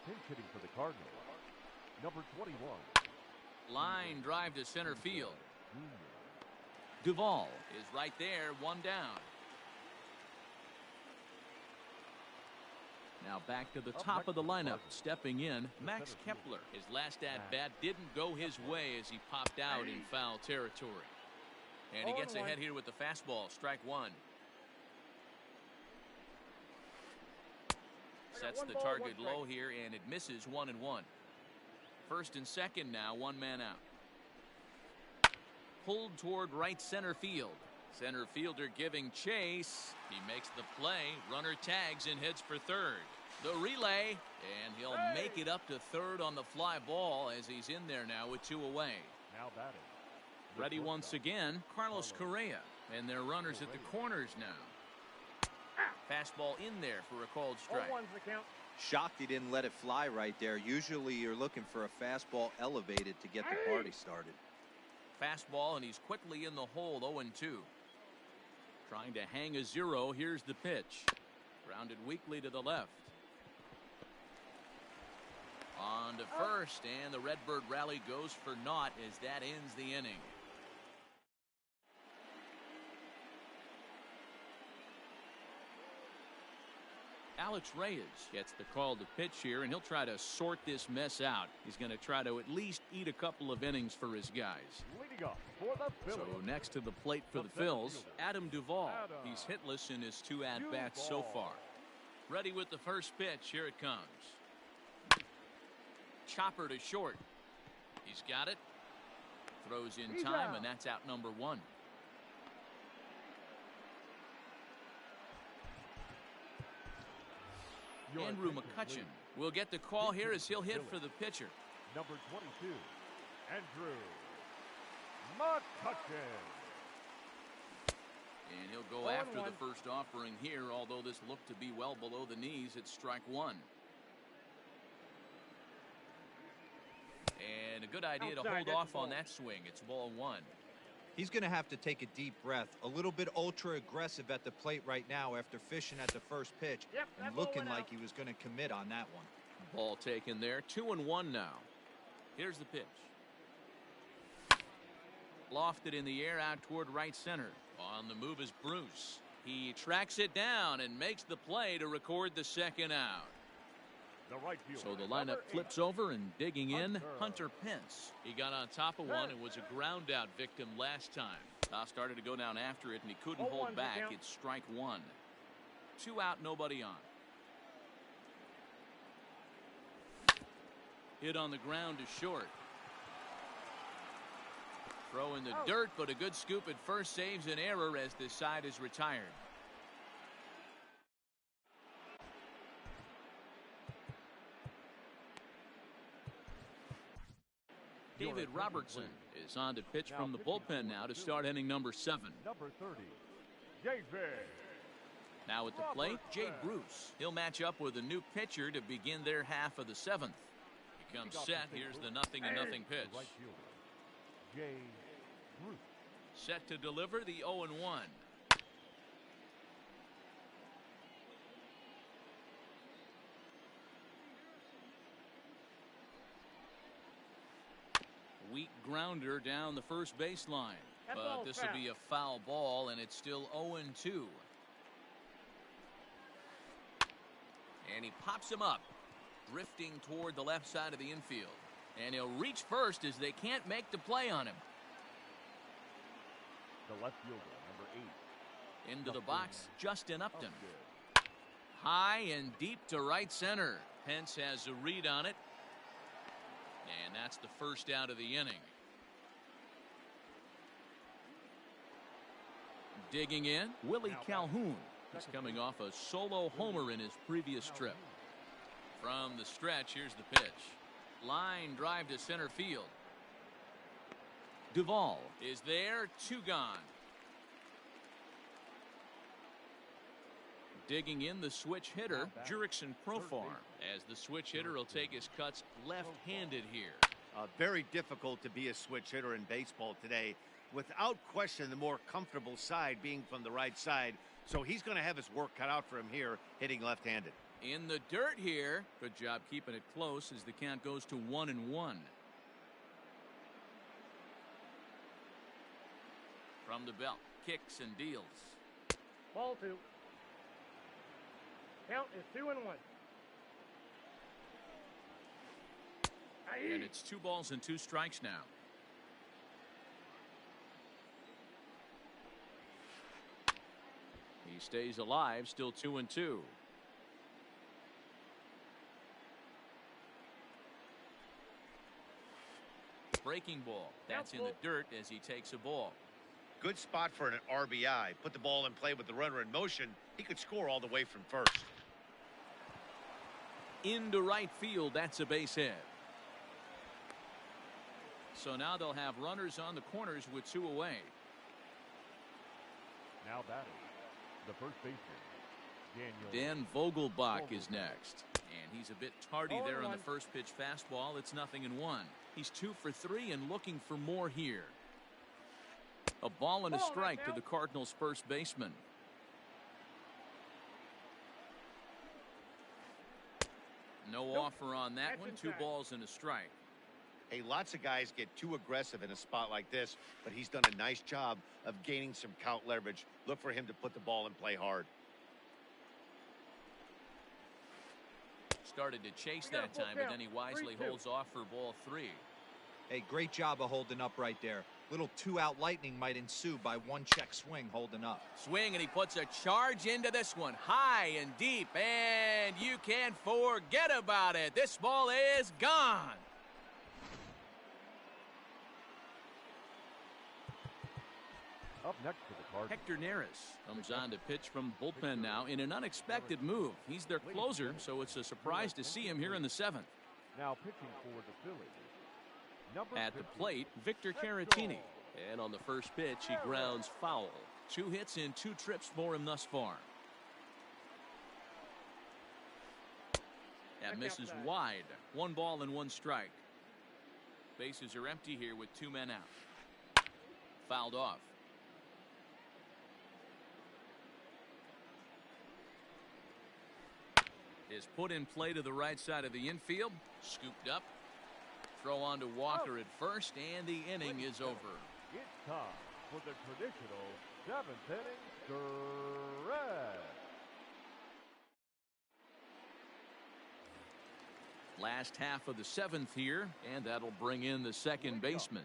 Pinch hitting for the Cardinals, number 21. Line drive to center field. Duvall is right there, 1 down. Now back to the top of the lineup. Stepping in, Max Kepler. His last at-bat didn't go his way as he popped out in foul territory. And he gets ahead here with the fastball. Strike 1. Sets the target low here, and it misses 1-1. First and second now, 1 man out. Pulled toward right center field. Center fielder giving chase. He makes the play. Runner tags and heads for third. The relay, and he'll make it up to third on the fly ball as he's in there now with 2 away. Now batting. Ready once again, Carlos Correa. And their runners at the corners now. Fastball in there for a called strike. Shocked he didn't let it fly right there. Usually you're looking for a fastball elevated to get the party started. Fastball, and he's quickly in the hole, 0-2. Trying to hang a 0. Here's the pitch. Grounded weakly to the left. On to first, and the Redbird rally goes for naught as that ends the inning. Alex Reyes gets the call to pitch here, and he'll try to sort this mess out. He's going to try to at least eat a couple of innings for his guys. Leading up for the Phillies. So next to the plate for the Phils, Adam Duvall. He's hitless in his 2 at-bats so far. Ready with the first pitch. Here it comes. Chopper to short. He's got it. Throws in time, and that's out number 1. Andrew McCutcheon will get the call here as he'll hit for the pitcher. Number 22, Andrew McCutcheon. And he'll go after the first offering here, although this looked to be well below the knees. It's strike 1. And a good idea to hold off on that swing. It's ball 1. He's going to have to take a deep breath. A little bit ultra aggressive at the plate right now after fishing at the first pitch and looking like he was going to commit on that one. Ball taken there. 2-1 now. Here's the pitch. Lofted in the air out toward right center. On the move is Bruce. He tracks it down and makes the play to record the second out. So the lineup flips over, and digging in, Hunter Pence. He got on top of one and was a ground out victim last time. Started to go down after it, and he couldn't hold back. It's strike 1. 2 out, nobody on. Hit on the ground to short. Throw in the dirt, but a good scoop at first saves an error as this side is retired. David Robertson is on to pitch from the bullpen now to start inning number 7. Number 30, David. Now at the plate, Jay Bruce. He'll match up with a new pitcher to begin their half of the 7th. He comes set. Here's the 0-0 pitch. Right fielder, Jay Bruce. Set to deliver the 0-1. Weak grounder down the first baseline. But this will be a foul ball, and it's still 0-2. And he pops him up, drifting toward the left side of the infield. And he'll reach first as they can't make the play on him. The left fielder, number 8. Into the box, Justin Upton. High and deep to right center. Pence has a read on it. And that's the first out of the inning. Digging in, Willie Calhoun. He's coming off a solo homer in his previous trip. From the stretch, here's the pitch. Line drive to center field. Duvall is there, 2 gone. Digging in the switch hitter, Jurickson Profar, as the switch hitter will take his cuts left-handed here. Very difficult to be a switch hitter in baseball today. Without question, the more comfortable side being from the right side. So he's going to have his work cut out for him here, hitting left-handed. In the dirt here. Good job keeping it close as the count goes to 1-1. From the belt, kicks and deals. Ball 2. Count is 2-1. And it's 2 balls and 2 strikes now. He stays alive, still 2-2. Breaking ball. That's in the dirt as he takes a ball. Good spot for an RBI. Put the ball in play with the runner in motion. He could score all the way from first. Into right field. That's a base hit. So now they'll have runners on the corners with 2 away. Now batting, the first baseman, Dan Vogelbach is next. And he's a bit tardy there on the first pitch fastball. It's 0-1. He's 2 for 3 and looking for more here. A ball and a strike to the Cardinals' first baseman. No offer on that one. 2 balls and a strike. Hey, lots of guys get too aggressive in a spot like this, but he's done a nice job of gaining some count leverage. Look for him to put the ball in play hard. Started to chase that time, but then he wisely holds off for ball 3. Hey, great job of holding up right there. Little 2-out lightning might ensue by 1 check swing holding up. Swing, and he puts a charge into this one. High and deep, and you can't forget about it. This ball is gone. Up next to the Cardinals, Hector Neris comes on to pitch from bullpen now in an unexpected move. He's their closer, so it's a surprise to see him here in the 7th. now pitching for the Phillies. Number At the 50, plate, Victor Caratini. And on the first pitch, he grounds foul. 2 hits in 2 trips for him thus far. That misses wide. 1 ball and 1 strike. Bases are empty here with 2 men out. Fouled off. Is put in play to the right side of the infield. Scooped up. Throw on to Walker at first, and the inning is over. It's time for the traditional 7th inning stretch. Last half of the 7th here, and that'll bring in the second baseman.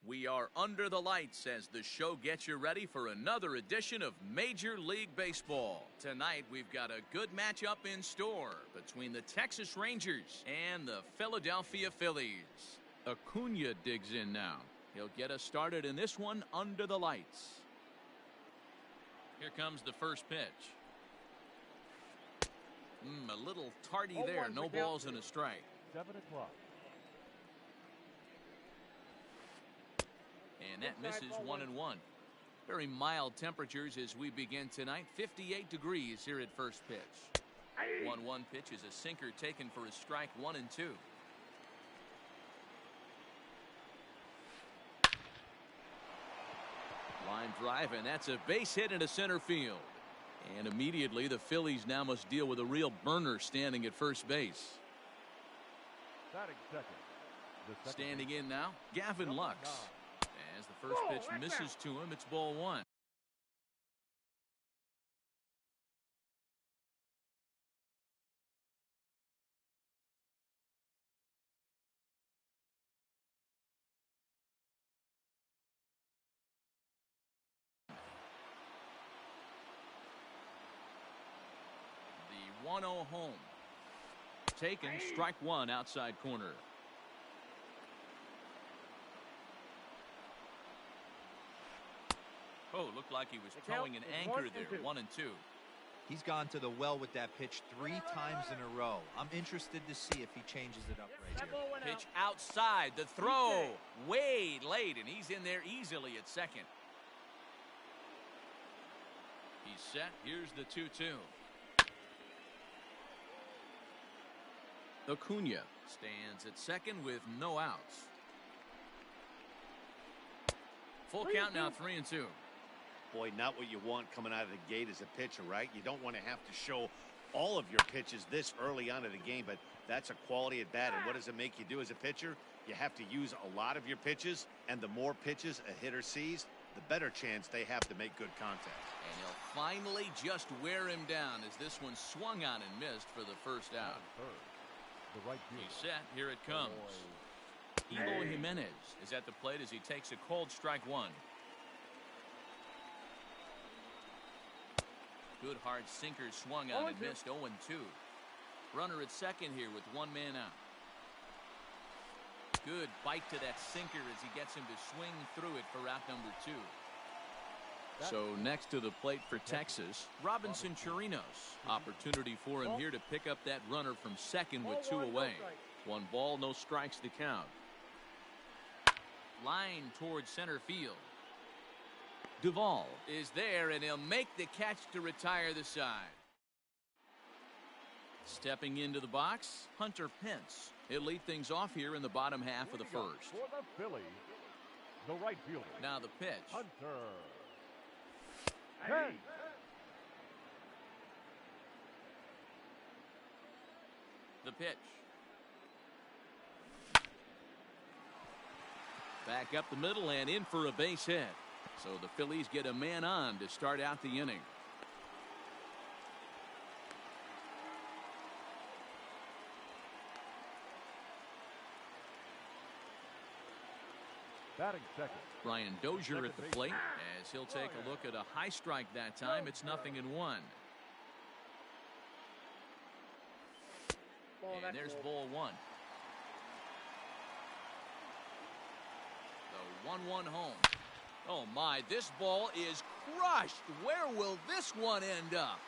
We are under the lights as the show gets you ready for another edition of Major League Baseball. Tonight, we've got a good matchup in store between the Texas Rangers and the Philadelphia Phillies. Acuna digs in now. He'll get us started in this one under the lights. Here comes the first pitch. A little tardy there. No balls and a strike. 7 o'clock. And that misses 1-1. Very mild temperatures as we begin tonight. 58 degrees here at first pitch. 1-1 pitch is a sinker taken for a strike. 1-2. Line drive, and that's a base hit into center field. And immediately the Phillies now must deal with a real burner standing at first base. Batting second. Standing in now, Gavin Lux. As the first pitch misses to him, it's ball one. The 1-0 home. Taken, strike one, outside corner. Oh, looked like he was towing an anchor there. 1-2. He's gone to the well with that pitch 3 times in a row. I'm interested to see if he changes it up right here. Pitch outside. The throw way late, and he's in there easily at second. He's set. Here's the 2-2. Acuna stands at second with no outs. Full count now, 3-2. Boy, not what you want coming out of the gate as a pitcher, right? You don't want to have to show all of your pitches this early on in the game, but that's a quality at bat. And what does it make you do as a pitcher? You have to use a lot of your pitches, and the more pitches a hitter sees, the better chance they have to make good contact. And he'll finally just wear him down as this one swung on and missed for the first out. The right field. He's set. Here it comes. Eloy Jimenez is at the plate as he takes a cold strike one. Good hard sinker swung on and missed. 0-2. Runner at second here with one man out. Good bite to that sinker as he gets him to swing through it for out number 2. So next to the plate for Texas, Robinson Chirinos. Opportunity for him here to pick up that runner from second with 2 away. 1 ball, no strikes to count. Line towards center field. Duvall is there, and he'll make the catch to retire the side. Stepping into the box, Hunter Pence. He'll lead things off here in the bottom half of the first. For the Phillies, the right fielder. Now the pitch. Hunter. Hey. The pitch. Back up the middle and in for a base hit. So the Phillies get a man on to start out the inning. Batting second. Brian Dozier at the plate as he'll take a look at a high strike that time. It's 0-1. And there's ball one. The 1-1 home. Oh my, this ball is crushed. Where will this one end up?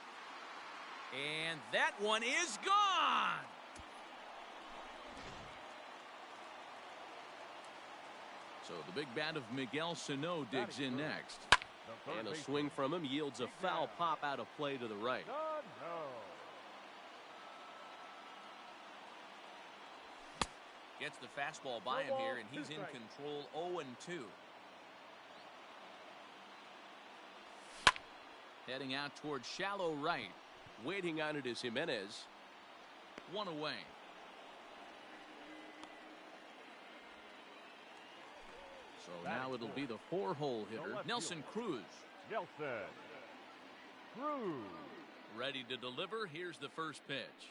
And that one is gone. So the big bat of Miguel Sano digs in next. And a swing from him yields a foul pop out of play to the right. Gets the fastball by him here, and he's in control. 0-2. Heading out towards shallow right. Waiting on it is Jimenez. 1 away. So now it'll be the 4-hole hitter, Nelson Cruz. Nelson Cruz. Ready to deliver. Here's the first pitch.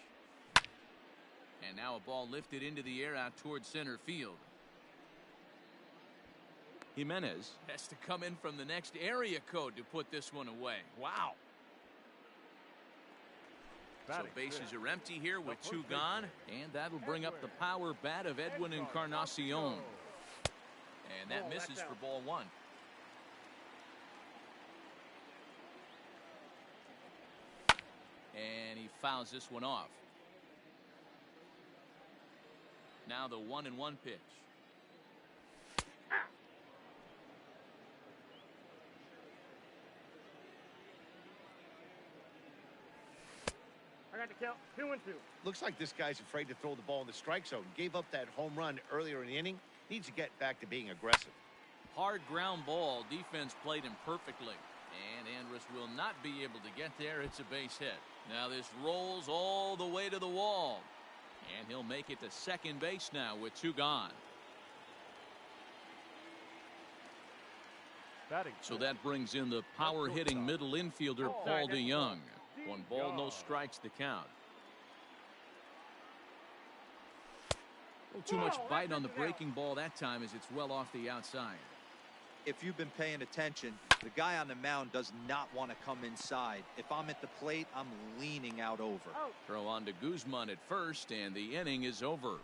And now a ball lifted into the air out towards center field. Jimenez has to come in from the next area code to put this one away. Wow. So bases are empty here with 2 gone, and that'll bring up the power bat of Edwin Encarnacion. And that misses for ball 1. And he fouls this one off. Now the 1-1 pitch. I got to count 2-2. Looks like this guy's afraid to throw the ball in the strike zone. Gave up that home run earlier in the inning. Needs to get back to being aggressive. Hard ground ball. Defense played him perfectly. And Andrus will not be able to get there. It's a base hit. Now this rolls all the way to the wall. And he'll make it to second base now with 2 gone. So that brings in the power-hitting middle infielder Paul DeYoung. 1 ball, no strikes the count. A little too much bite on the breaking ball that time as it's well off the outside. If you've been paying attention, the guy on the mound does not want to come inside. If I'm at the plate, I'm leaning out over. Throw on to Guzman at first, and the inning is over.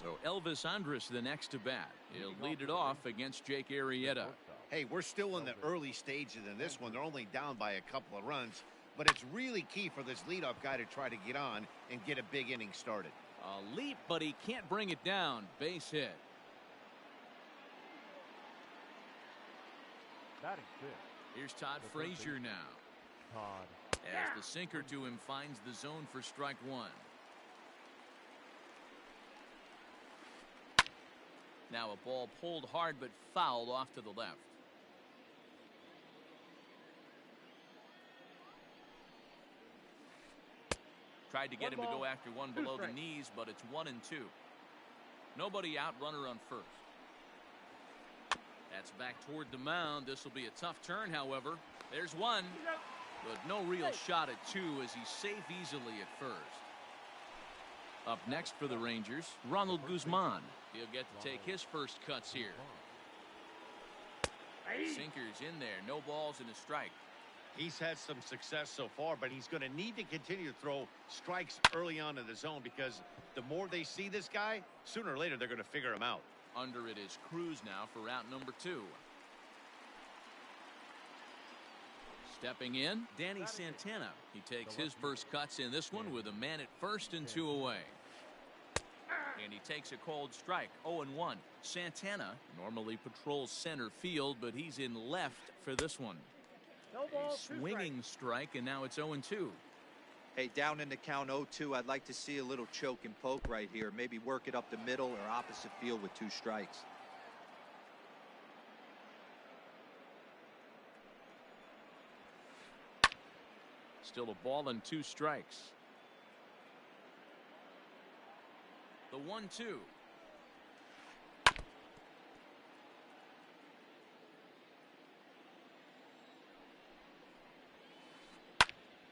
So Elvis Andrus the next to bat. He'll lead it off against Jake Arrieta. Hey, we're still in the early stages in this one. They're only down by a couple of runs, but it's really key for this leadoff guy to try to get on and get a big inning started. A leap, but he can't bring it down. Base hit. Here's Todd Frazier now. As the sinker to him finds the zone for strike 1. Now a ball pulled hard but fouled off to the left. Tried to get him to go after one below the knees, but it's 1-2. Nobody out, runner on first. That's back toward the mound. This will be a tough turn, however. There's 1, but no real shot at 2 as he's safe easily at first. Up next for the Rangers, Ronald Guzman. He'll get to take his first cuts here. Sinker's in there. No balls and a strike. He's had some success so far, but he's going to need to continue to throw strikes early on in the zone because the more they see this guy, sooner or later they're going to figure him out. Under it is Cruz now for route number 2. Stepping in, Danny Santana. He takes his first cuts in this one with a man at first and 2 away. And he takes a cold strike. 0-1. Santana normally patrols center field, but he's in left for this one. A swinging strike, and now it's 0-2. Hey, down in the count 0-2, I'd like to see a little choke and poke right here. Maybe work it up the middle or opposite field with 2 strikes. Still a ball and 2 strikes. The 1-2.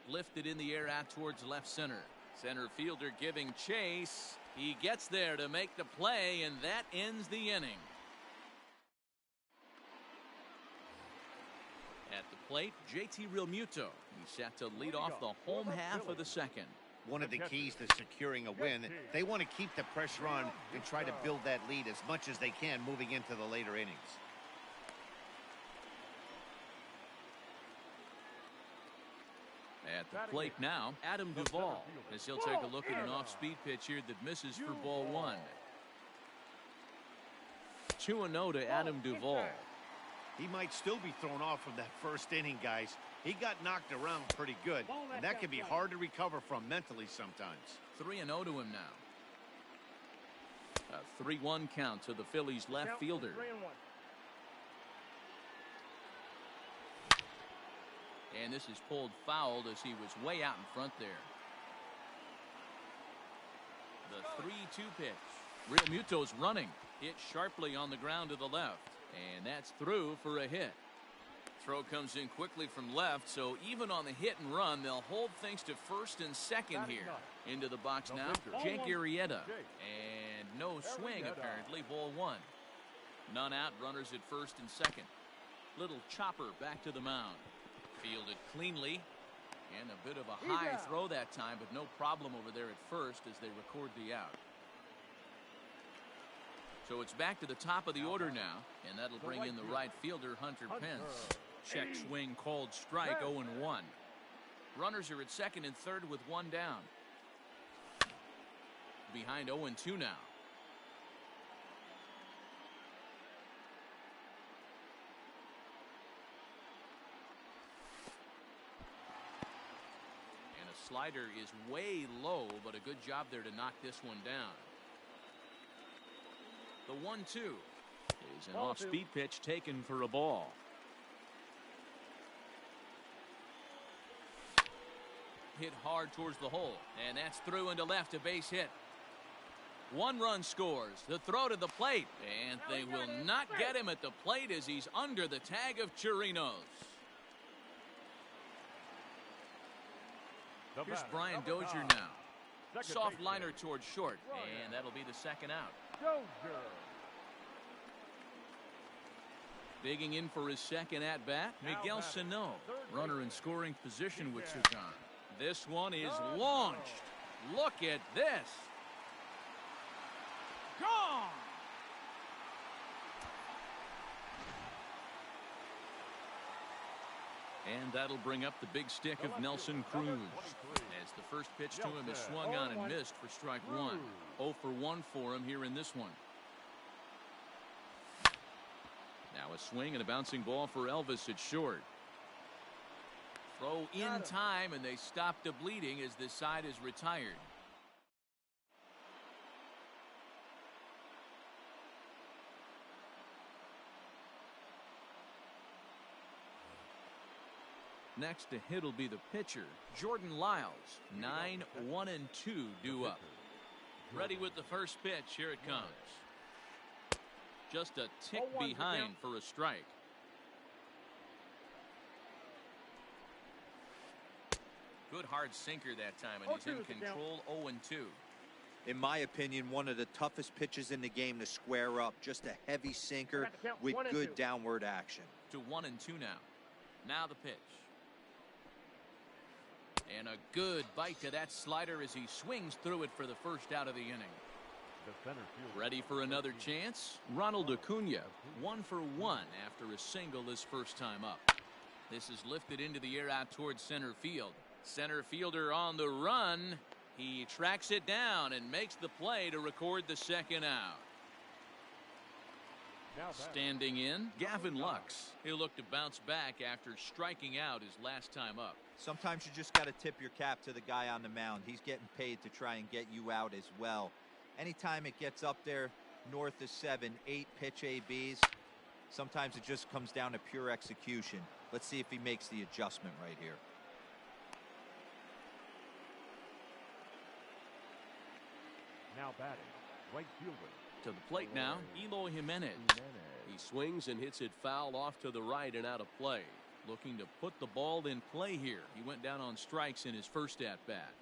Lifted in the air out towards left center. Center fielder giving chase. He gets there to make the play, and that ends the inning. At the plate, JT Realmuto. He's set to lead off the home half of the second. One of the keys to securing a win, they want to keep the pressure on and try to build that lead as much as they can moving into the later innings. At the plate now, Adam Duvall, as he'll take a look at an off-speed pitch here that misses for ball 1. 2-0 to Adam Duvall. He might still be thrown off from that first inning, guys. He got knocked around pretty good, and that can be hard to recover from mentally sometimes. 3-0 to him now. A 3-1 count to the Phillies left fielder. And this is pulled fouled as he was way out in front there. The 3-2 pitch. Realmuto's running. Hit sharply on the ground to the left. And that's through for a hit. Throw comes in quickly from left, so even on the hit and run, they'll hold things to first and second here. Into the box now, Jake Arrieta. And no swing, apparently. Ball 1. None out, runners at first and second. Little chopper back to the mound. Fielded cleanly. And a bit of a high throw that time, but no problem over there at first as they record the out. So it's back to the top of the order now, and that'll bring in the right fielder, Hunter Pence. Check swing called strike, 0-1. Runners are at second and third with one down. Behind 0-2 now. And a slider is way low, but a good job there to knock this one down. The 1-2 is an off-speed pitch taken for a ball. Hit hard towards the hole, and that's through into left, a base hit. 1 run scores. The throw to the plate, and they will not get him at the plate as he's under the tag of Chirinos. Here's Brian Dozier now. Soft liner towards short, and that'll be the second out. Digging in for his second at-bat, Miguel Sano. Runner in scoring position with Sagan. This one is launched. Look at this. Gone! And that'll bring up the big stick of Nelson Cruz. As the first pitch to him is swung on and missed for strike 1. 0 for 1 for him here in this one. Now a swing and a bouncing ball for Elvis at short. Throw in time, and they stop the bleeding as this side is retired. Next to hit will be the pitcher, Jordan Lyles. 9, 1, and 2 due up. Ready with the first pitch. Here it comes. Just a tick behind for a strike. Good hard sinker that time, and he's in control. 0-2. In my opinion, one of the toughest pitches in the game to square up. Just a heavy sinker with good downward action. To 1-2 now. Now the pitch. And a good bite to that slider as he swings through it for the first out of the inning. Ready for another chance? Ronald Acuna, 1 for 1 after a single his first time up. This is lifted into the air out towards center field. Center fielder on the run. He tracks it down and makes the play to record the second out. Standing in, Gavin Lux. He'll look to bounce back after striking out his last time up. Sometimes you just got to tip your cap to the guy on the mound. He's getting paid to try and get you out as well. Anytime it gets up there north of 7, 8 pitch ABs, sometimes it just comes down to pure execution. Let's see if he makes the adjustment right here. Now batting, right fielder. To the plate now, Eloy Jimenez. He swings and hits it foul off to the right and out of play. Looking to put the ball in play here. He went down on strikes in his first at-bat.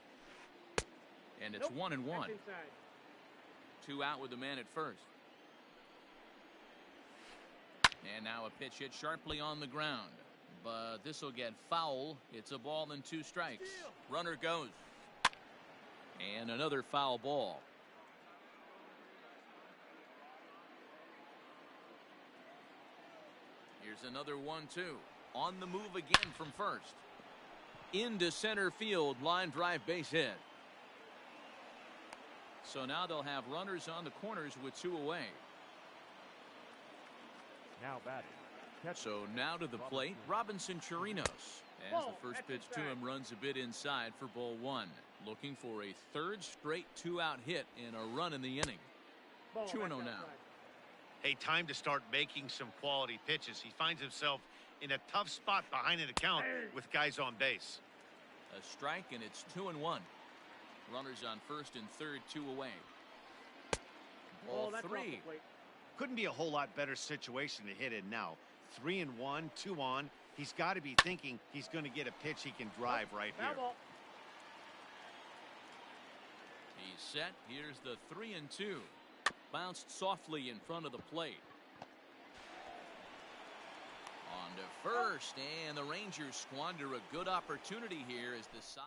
And it's 1-1. 2 out with the man at first. And now a pitch hit sharply on the ground. But this will get foul. It's a ball and 2 strikes. Runner goes. And another foul ball. Here's another 1-2. On the move again from first. Into center field, line drive base hit. So now they'll have runners on the corners with 2 away. Now batting. So now to the plate, Robinson Chirinos. As the first pitch to him runs a bit inside for ball 1. Looking for a third straight 2-out hit and a run in the inning. 2-0 now. Hey, time to start making some quality pitches. He finds himself in a tough spot behind an account with guys on base. A strike, and it's 2-1. Runners on first and third, 2 away. Ball 3. Couldn't be a whole lot better situation to hit in now. 3-1, 2 on. he's got to be thinking he's going to get a pitch he can drive right here. He's set. Here's the 3-2. Bounced softly in front of the plate. On to first, and the Rangers squander a good opportunity here as the side.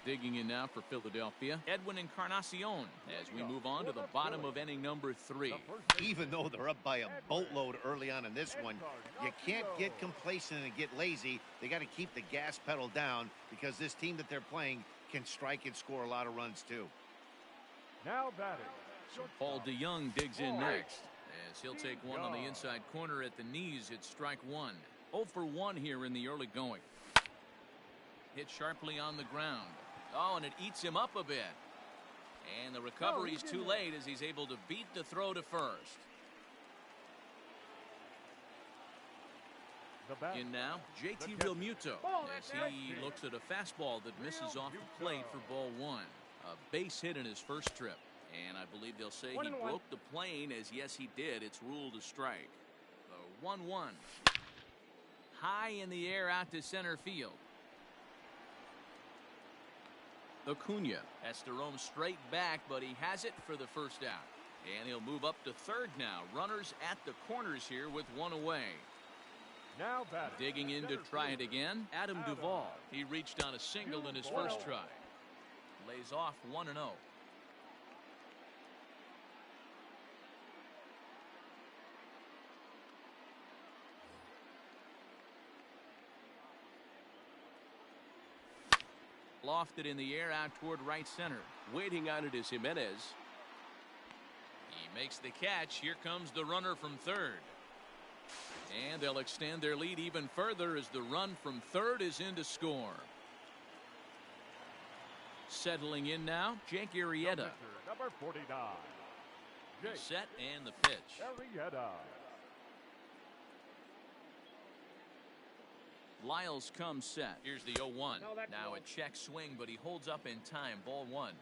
Digging in now for Philadelphia, Edwin Encarnacion, as we move on to the bottom of inning number 3. Even though they're up by a boatload early on in this one, you can't get complacent and get lazy. They got to keep the gas pedal down because this team that they're playing can strike and score a lot of runs too. Now batting. So Paul DeYoung digs in next, as he'll take one on the inside corner at the knees. It's strike one. 0 for 1 here in the early going. Hit sharply on the ground. Oh, and it eats him up a bit. And the recovery's too late as he's able to beat the throw to first. In now, JT Realmuto, as he looks at a fastball that misses off the plate for ball 1. A base hit in his first trip. And I believe they'll say he broke the plane, as yes, he did. It's ruled a strike. The 1-1. High in the air out to center field. Acuna has to roam straight back, but he has it for the first out. And he'll move up to third now. Runners at the corners here with one away. Now batting. Digging in to try it again, Adam Duvall. He reached on a single in his first try. Lays off 1-0. Lofted in the air out toward right center. Waiting on it is Jimenez. He makes the catch. Here comes the runner from third. And they'll extend their lead even further as the run from third is in to score. Settling in now, Jake Arrieta. Number 49. He's set and the pitch. Arrieta. Lyles comes set. Here's the 0-1. Now a check swing, but he holds up in time. Ball 1.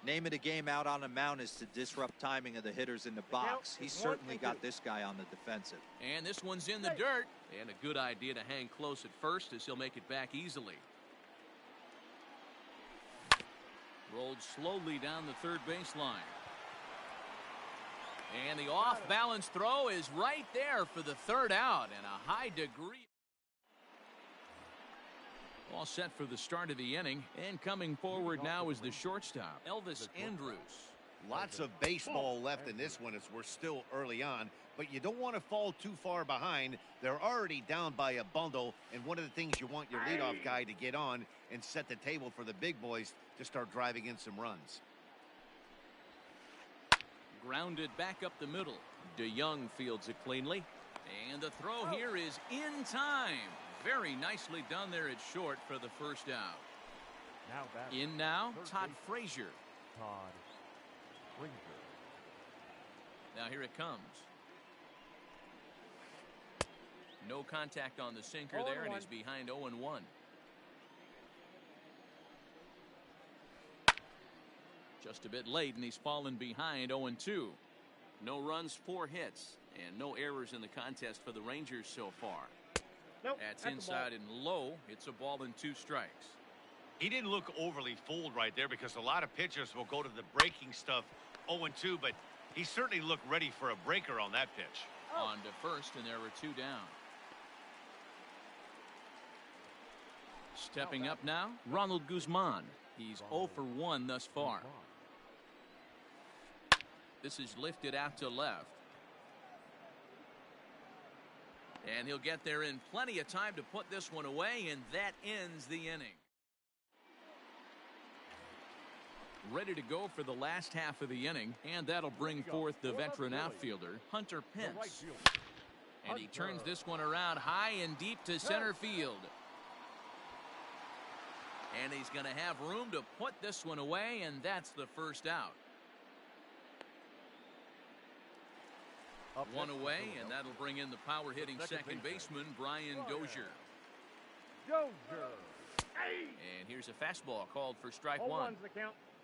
Name of the game out on the mound is to disrupt timing of the hitters in the box. He's certainly got this guy on the defensive. And this one's in the dirt. And a good idea to hang close at first, as he'll make it back easily. Rolled slowly down the third baseline. And the off-balance throw is right there for the third out, and a high degree. All set for the start of the inning, and coming forward now is the shortstop, Elvis Andrus. Lots of baseball left in this one as we're still early on, but you don't want to fall too far behind. They're already down by a bundle, and one of the things you want your leadoff guy to get on and set the table for the big boys to start driving in some runs. Grounded back up the middle. DeYoung fields it cleanly, and the throw here is in time. Very nicely done there at short for the first out. Now batting. In now, Todd Frazier. Todd Frazier. Now here it comes. No contact on the sinker there, and he's behind 0-1. Just a bit late, and he's fallen behind 0-2. No runs, 4 hits, and no errors in the contest for the Rangers so far. Nope, that's inside and low. It's a ball and 2 strikes. He didn't look overly fooled right there because a lot of pitchers will go to the breaking stuff 0-2, but he certainly looked ready for a breaker on that pitch. On to first, and there were 2 down. Stepping up now, Ronald Guzman. He's 0 for 1 thus far. This is lifted out to left. And he'll get there in plenty of time to put this one away, and that ends the inning. Ready to go for the last half of the inning, and that'll bring forth the veteran outfielder, Hunter Pence. And he turns this one around high and deep to center field. And he's going to have room to put this one away, and that's the first out. 1 away, and that'll bring in the power-hitting second baseman, Brian Dozier. And here's a fastball called for strike 1.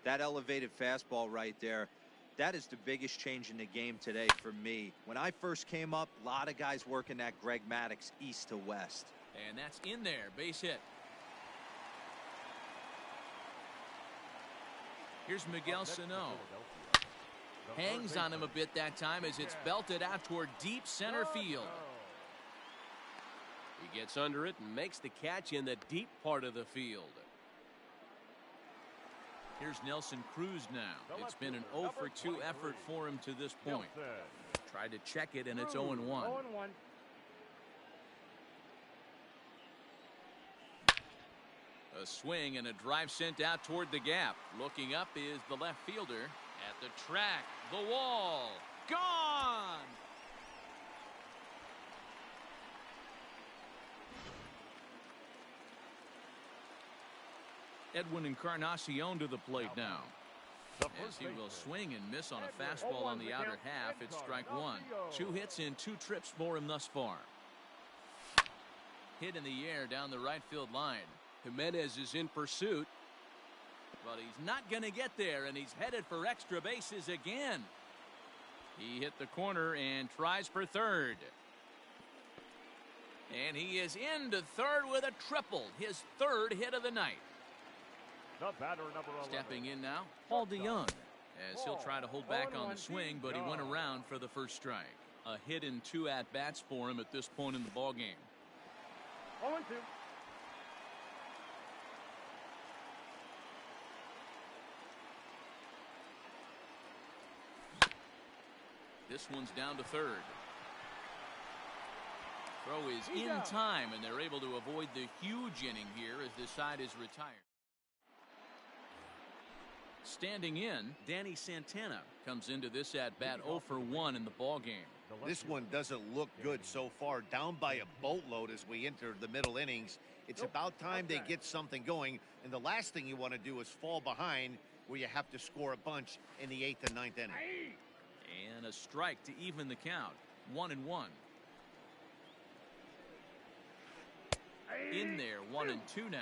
That elevated fastball right there, That is the biggest change in the game today for me. When I first came up, a lot of guys working that Greg Maddux east to west. And that's in there. Base hit. Here's Miguel Sano. Hangs on him a bit that time as it's belted out toward deep center field. He gets under it and makes the catch in the deep part of the field. Here's Nelson Cruz now. It's been an 0 for 2 effort for him to this point. Tried to check it, and it's 0-1. A swing and a drive sent out toward the gap. Looking up is the left fielder. At the track, the wall, gone! Edwin Encarnacion to the plate now. As he will swing and miss on a fastball on the outer half, it's strike one. 2 hits in 2 trips for him thus far. Hit in the air down the right field line. Jimenez is in pursuit. But he's not going to get there, and he's headed for extra bases again. He hit the corner and tries for third. And he is into third with a triple, his 3rd hit of the night. The batter, number 11. Stepping in now, Paul DeYoung, as he'll try to hold back on the swing, but he went around for the first strike. A hit in 2 at-bats for him at this point in the ballgame. 0-2. This one's down to third. Throw is in time, and they're able to avoid the huge inning here as this side is retired. Standing in, Danny Santana comes into this at-bat 0 for 1 in the ballgame. This one doesn't look good so far. Down by a boatload as we enter the middle innings. It's about time they get something going, and the last thing you want to do is fall behind where you have to score a bunch in the 8th and 9th inning. And a strike to even the count. 1-1. In there, 1-2 now.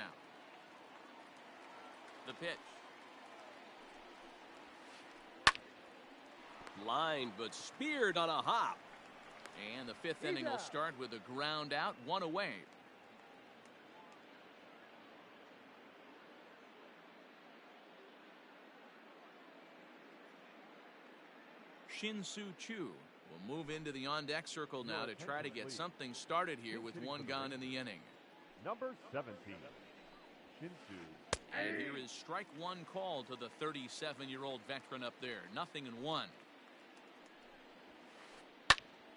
The pitch. Lined but speared on a hop. And the 5th inning will start with a ground out, 1 away. Shin-Soo Choo will move into the on-deck circle now to try to get something started here with 1 gone in the inning. Number 17, Shin-Soo. And here is strike 1 call to the 37-year-old veteran up there. 0-1.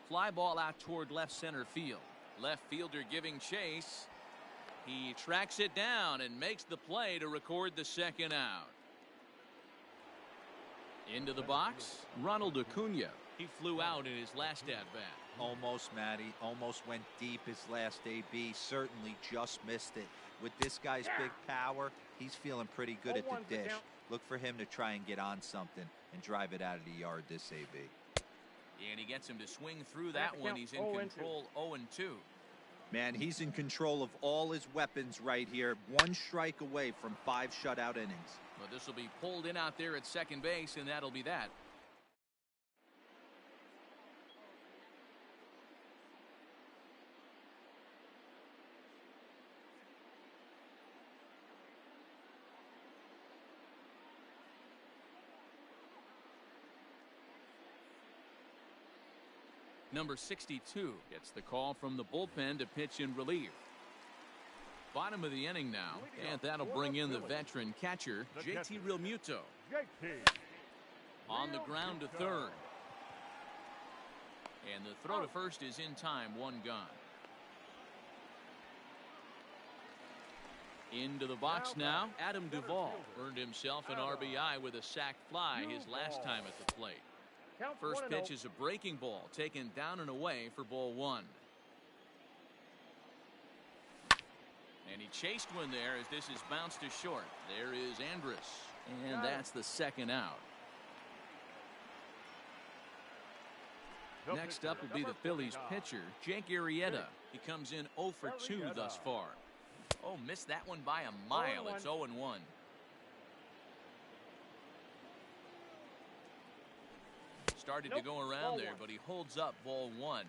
Fly ball out toward left center field. Left fielder giving chase. He tracks it down and makes the play to record the 2nd out. Into the box, Ronald Acuna. He flew out in his last at-bat. Almost, Matty. Almost went deep his last AB. Certainly just missed it. With this guy's big power, he's feeling pretty good at the dish. Look for him to try and get on something and drive it out of the yard this AB. And he gets him to swing through that one. He's in control, 0-2. Man, he's in control of all his weapons right here. 1 strike away from 5 shutout innings. But this will be pulled in out there at second base, and that'll be that. Number 62 gets the call from the bullpen to pitch in relief. Bottom of the inning now, and that'll bring in the veteran catcher, JT Realmuto. On the ground to third. And the throw to first is in time, 1 gone. Into the box now, Adam Duvall earned himself an RBI with a sac fly his last time at the plate. First pitch is a breaking ball taken down and away for ball 1. And he chased one there as this is bounced to short. There is Andrus, and that's the 2nd out. Next up will be the Phillies pitcher, Jake Arrieta. He comes in 0 for 2 thus far. Oh, missed that one by a mile. It's 0-1. started to go around there, but he holds up ball one.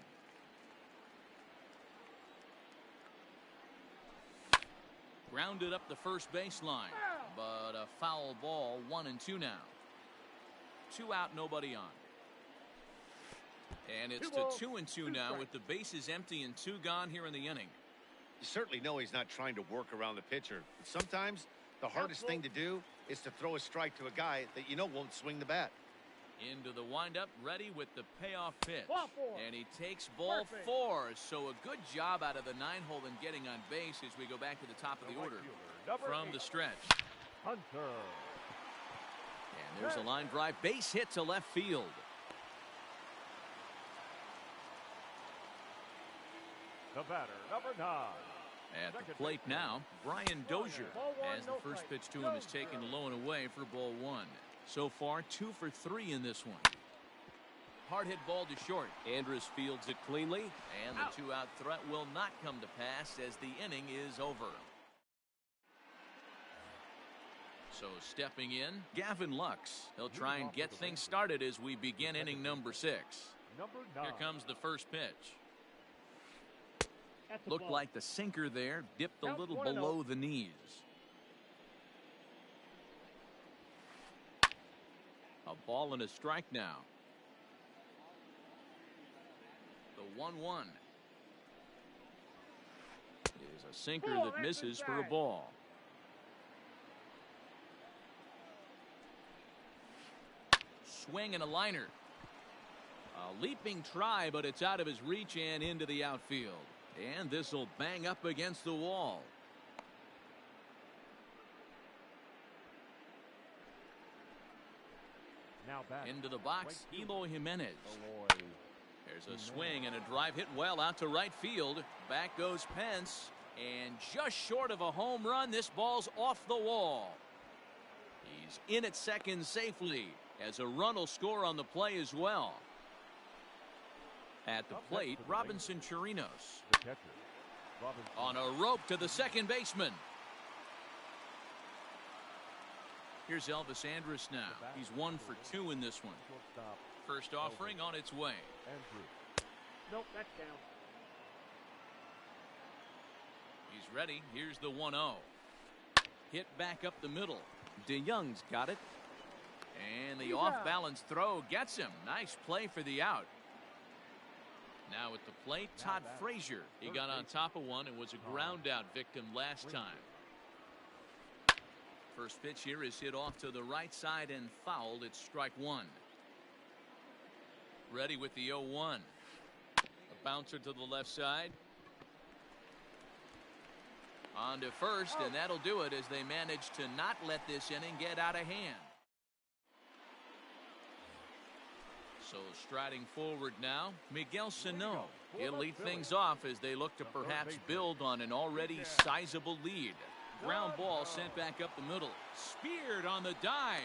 Grounded up the first baseline, but a foul ball, 1-2 now. 2 out, nobody on. And it's to 2-2 now with the bases empty and 2 gone here in the inning. You certainly know he's not trying to work around the pitcher. But sometimes the hardest thing to do is to throw a strike to a guy that you know won't swing the bat. Into the windup, ready with the payoff pitch. And he takes ball 4. So a good job out of the 9-hole in getting on base as we go back to the top of the order. From the stretch. Hunter. And there's a line drive base hit to left field. The batter, number 9. At the plate now, Brian Dozier, as the first pitch to him is taken low and away for ball 1. So far, 2 for 3 in this one. Hard hit ball to short. Andrus fields it cleanly. And the 2-out threat will not come to pass as the inning is over. So stepping in, Gavin Lux. He'll try and get things started as we begin inning number 6. Here comes the first pitch. Looked like the sinker there dipped a little below the knees. A ball and a strike now. The 1-1 is a sinker that misses for a ball. Swing and a liner. A leaping try, but it's out of his reach and into the outfield. And this will bang up against the wall. Now back. Into the box, Eloy Jimenez. There's a swing and a drive hit well out to right field. Back goes Pence. And just short of a home run, this ball's off the wall. He's in at second safely as a run will score on the play as well. At the plate, Robinson Chirinos. On a rope to the second baseman. Here's Elvis Andrus now. He's 1 for 2 in this one. First offering on its way. Nope, that's down. He's ready. Here's the 1-0. Hit back up the middle. DeYoung's got it. And the off-balance throw gets him. Nice play for the out. Now at the plate, Todd Frazier. He got on top of one and was a ground out victim last time. First pitch here is hit off to the right side and fouled. It's strike 1. Ready with the 0-1. A bouncer to the left side. On to first, and that'll do it as they manage to not let this inning get out of hand. So striding forward now, Miguel Sano. He'll lead things off as they look to perhaps build on an already sizable lead. Ground ball sent back up the middle. Speared on the dive.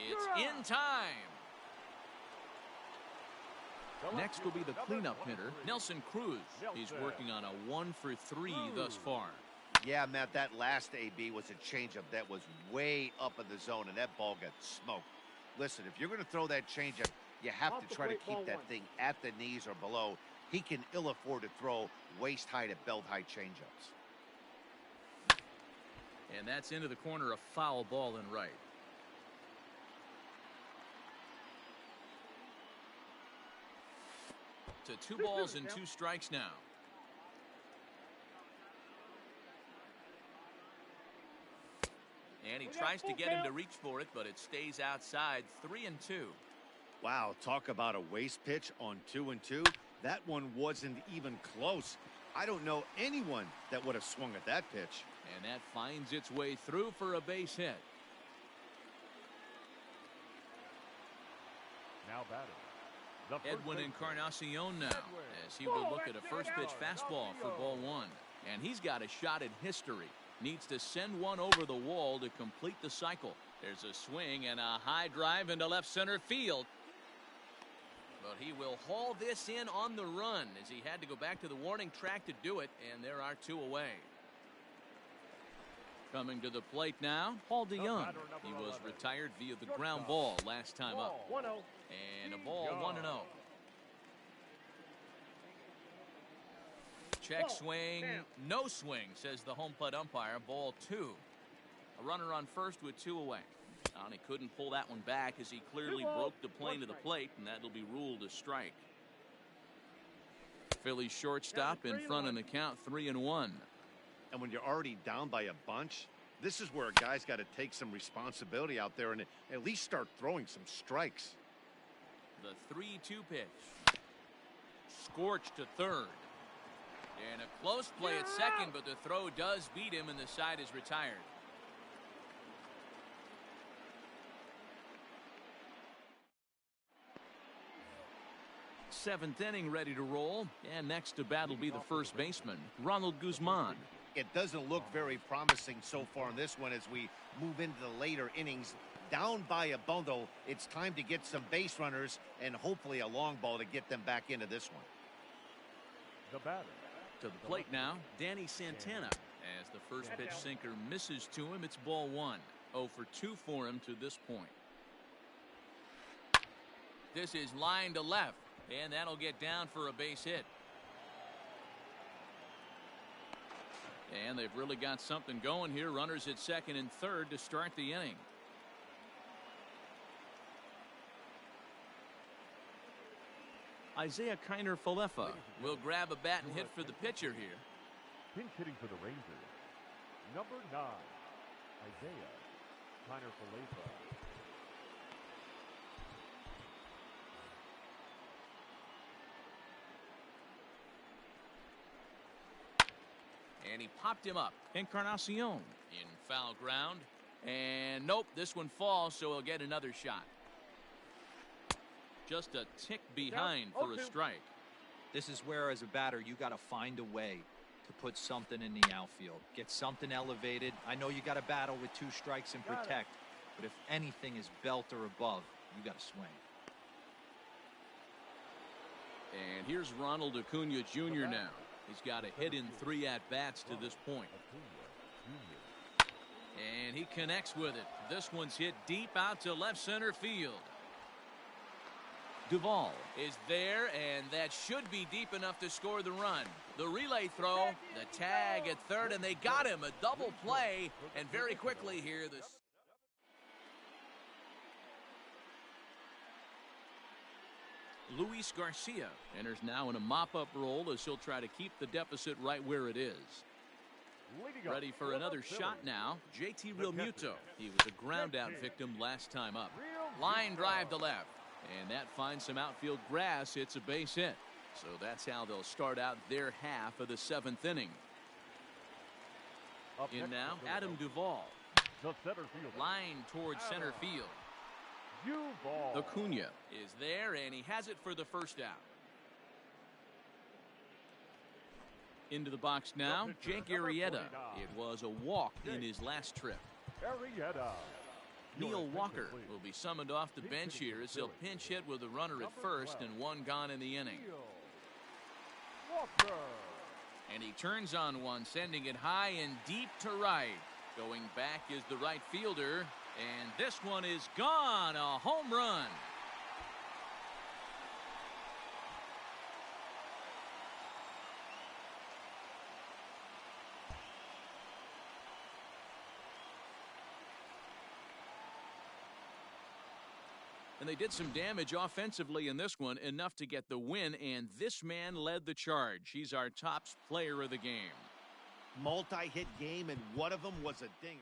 It's in time. Next will be the cleanup hitter, Nelson Cruz. He's working on a 1 for 3 thus far. Yeah, Matt, that last AB was a changeup that was way up in the zone, and that ball got smoked. Listen, if you're going to throw that changeup, you have to try to keep that thing at the knees or below. He can ill afford to throw waist-high to belt-high changeups. And that's into the corner, a foul ball and right. To 2 balls and 2 strikes now. And he tries to get him to reach for it, but it stays outside. 3-2. Wow, talk about a waste pitch on 2-2. That one wasn't even close. I don't know anyone that would have swung at that pitch. And that finds its way through for a base hit. Now batting. Edwin Encarnacion now, as he will look at a first pitch fastball for ball 1. And he's got a shot at history. Needs to send one over the wall to complete the cycle. There's a swing and a high drive into left center field. But he will haul this in on the run as he had to go back to the warning track to do it, and there are 2 away. Coming to the plate now, Paul DeYoung. He was retired via the ground ball last time up. 1-0. And a ball 1-0. Check swing, no swing, says the home plate umpire. Ball 2. A runner on first with 2 away. And he couldn't pull that one back as he clearly broke the plane to the plate, and that'll be ruled a strike. Phillies shortstop in front in the count, 3-1. And when you're already down by a bunch, this is where a guy's got to take some responsibility out there and at least start throwing some strikes. The 3-2 pitch. Scorched to third. And a close play at second, but the throw does beat him and the side is retired. Seventh inning ready to roll, and next to bat will be the first baseman, Ronald Guzman. It doesn't look very promising so far in this one as we move into the later innings. Down by a bundle, it's time to get some base runners and hopefully a long ball to get them back into this one. The batter. To the plate now, Danny Santana. As the first pitch sinker misses to him, it's ball 1. 0 for 2 for him to this point. This is line to left, and that'll get down for a base hit. And they've really got something going here. Runners at second and third to start the inning. Isaiah Kiner-Falefa will grab a bat and hit for the pitcher here. Pinch hitting for the Rangers, number 9, Isaiah Kiner-Falefa. And he popped him up. Encarnacion in foul ground. And nope, this one falls, so he'll get another shot. Just a tick behind for a strike. This is where, as a batter, you got to find a way to put something in the outfield. Get something elevated. I know you got to battle with 2 strikes and protect, but if anything is belt or above, you got to swing. And here's Ronald Acuna Jr. now. He's got a hit in 3 at-bats to this point. And he connects with it. This one's hit deep out to left center field. Duvall is there, and that should be deep enough to score the run. The relay throw, the tag at third, and they got him. A double play, and very quickly here, Luis Garcia enters now in a mop-up role as he'll try to keep the deficit right where it is. Ready for another shot now, JT Realmuto. He was a ground-out victim last time up. Line drive to left. And that finds some outfield grass. It's a base hit. So that's how they'll start out their half of the 7th inning. In now, Adam Duvall. Line towards center field. Acuna is there, and he has it for the first out. Into the box now, Jake Arrieta. It was a walk in his last trip. Neil Walker will be summoned off the bench here as he'll pinch hit with a runner at first and 1 gone in the inning. And he turns on one, sending it high and deep to right. Going back is the right fielder, and this one is gone. A home run. And they did some damage offensively in this one, enough to get the win, and this man led the charge. He's our top player of the game. Multi-hit game, and one of them was a dinger.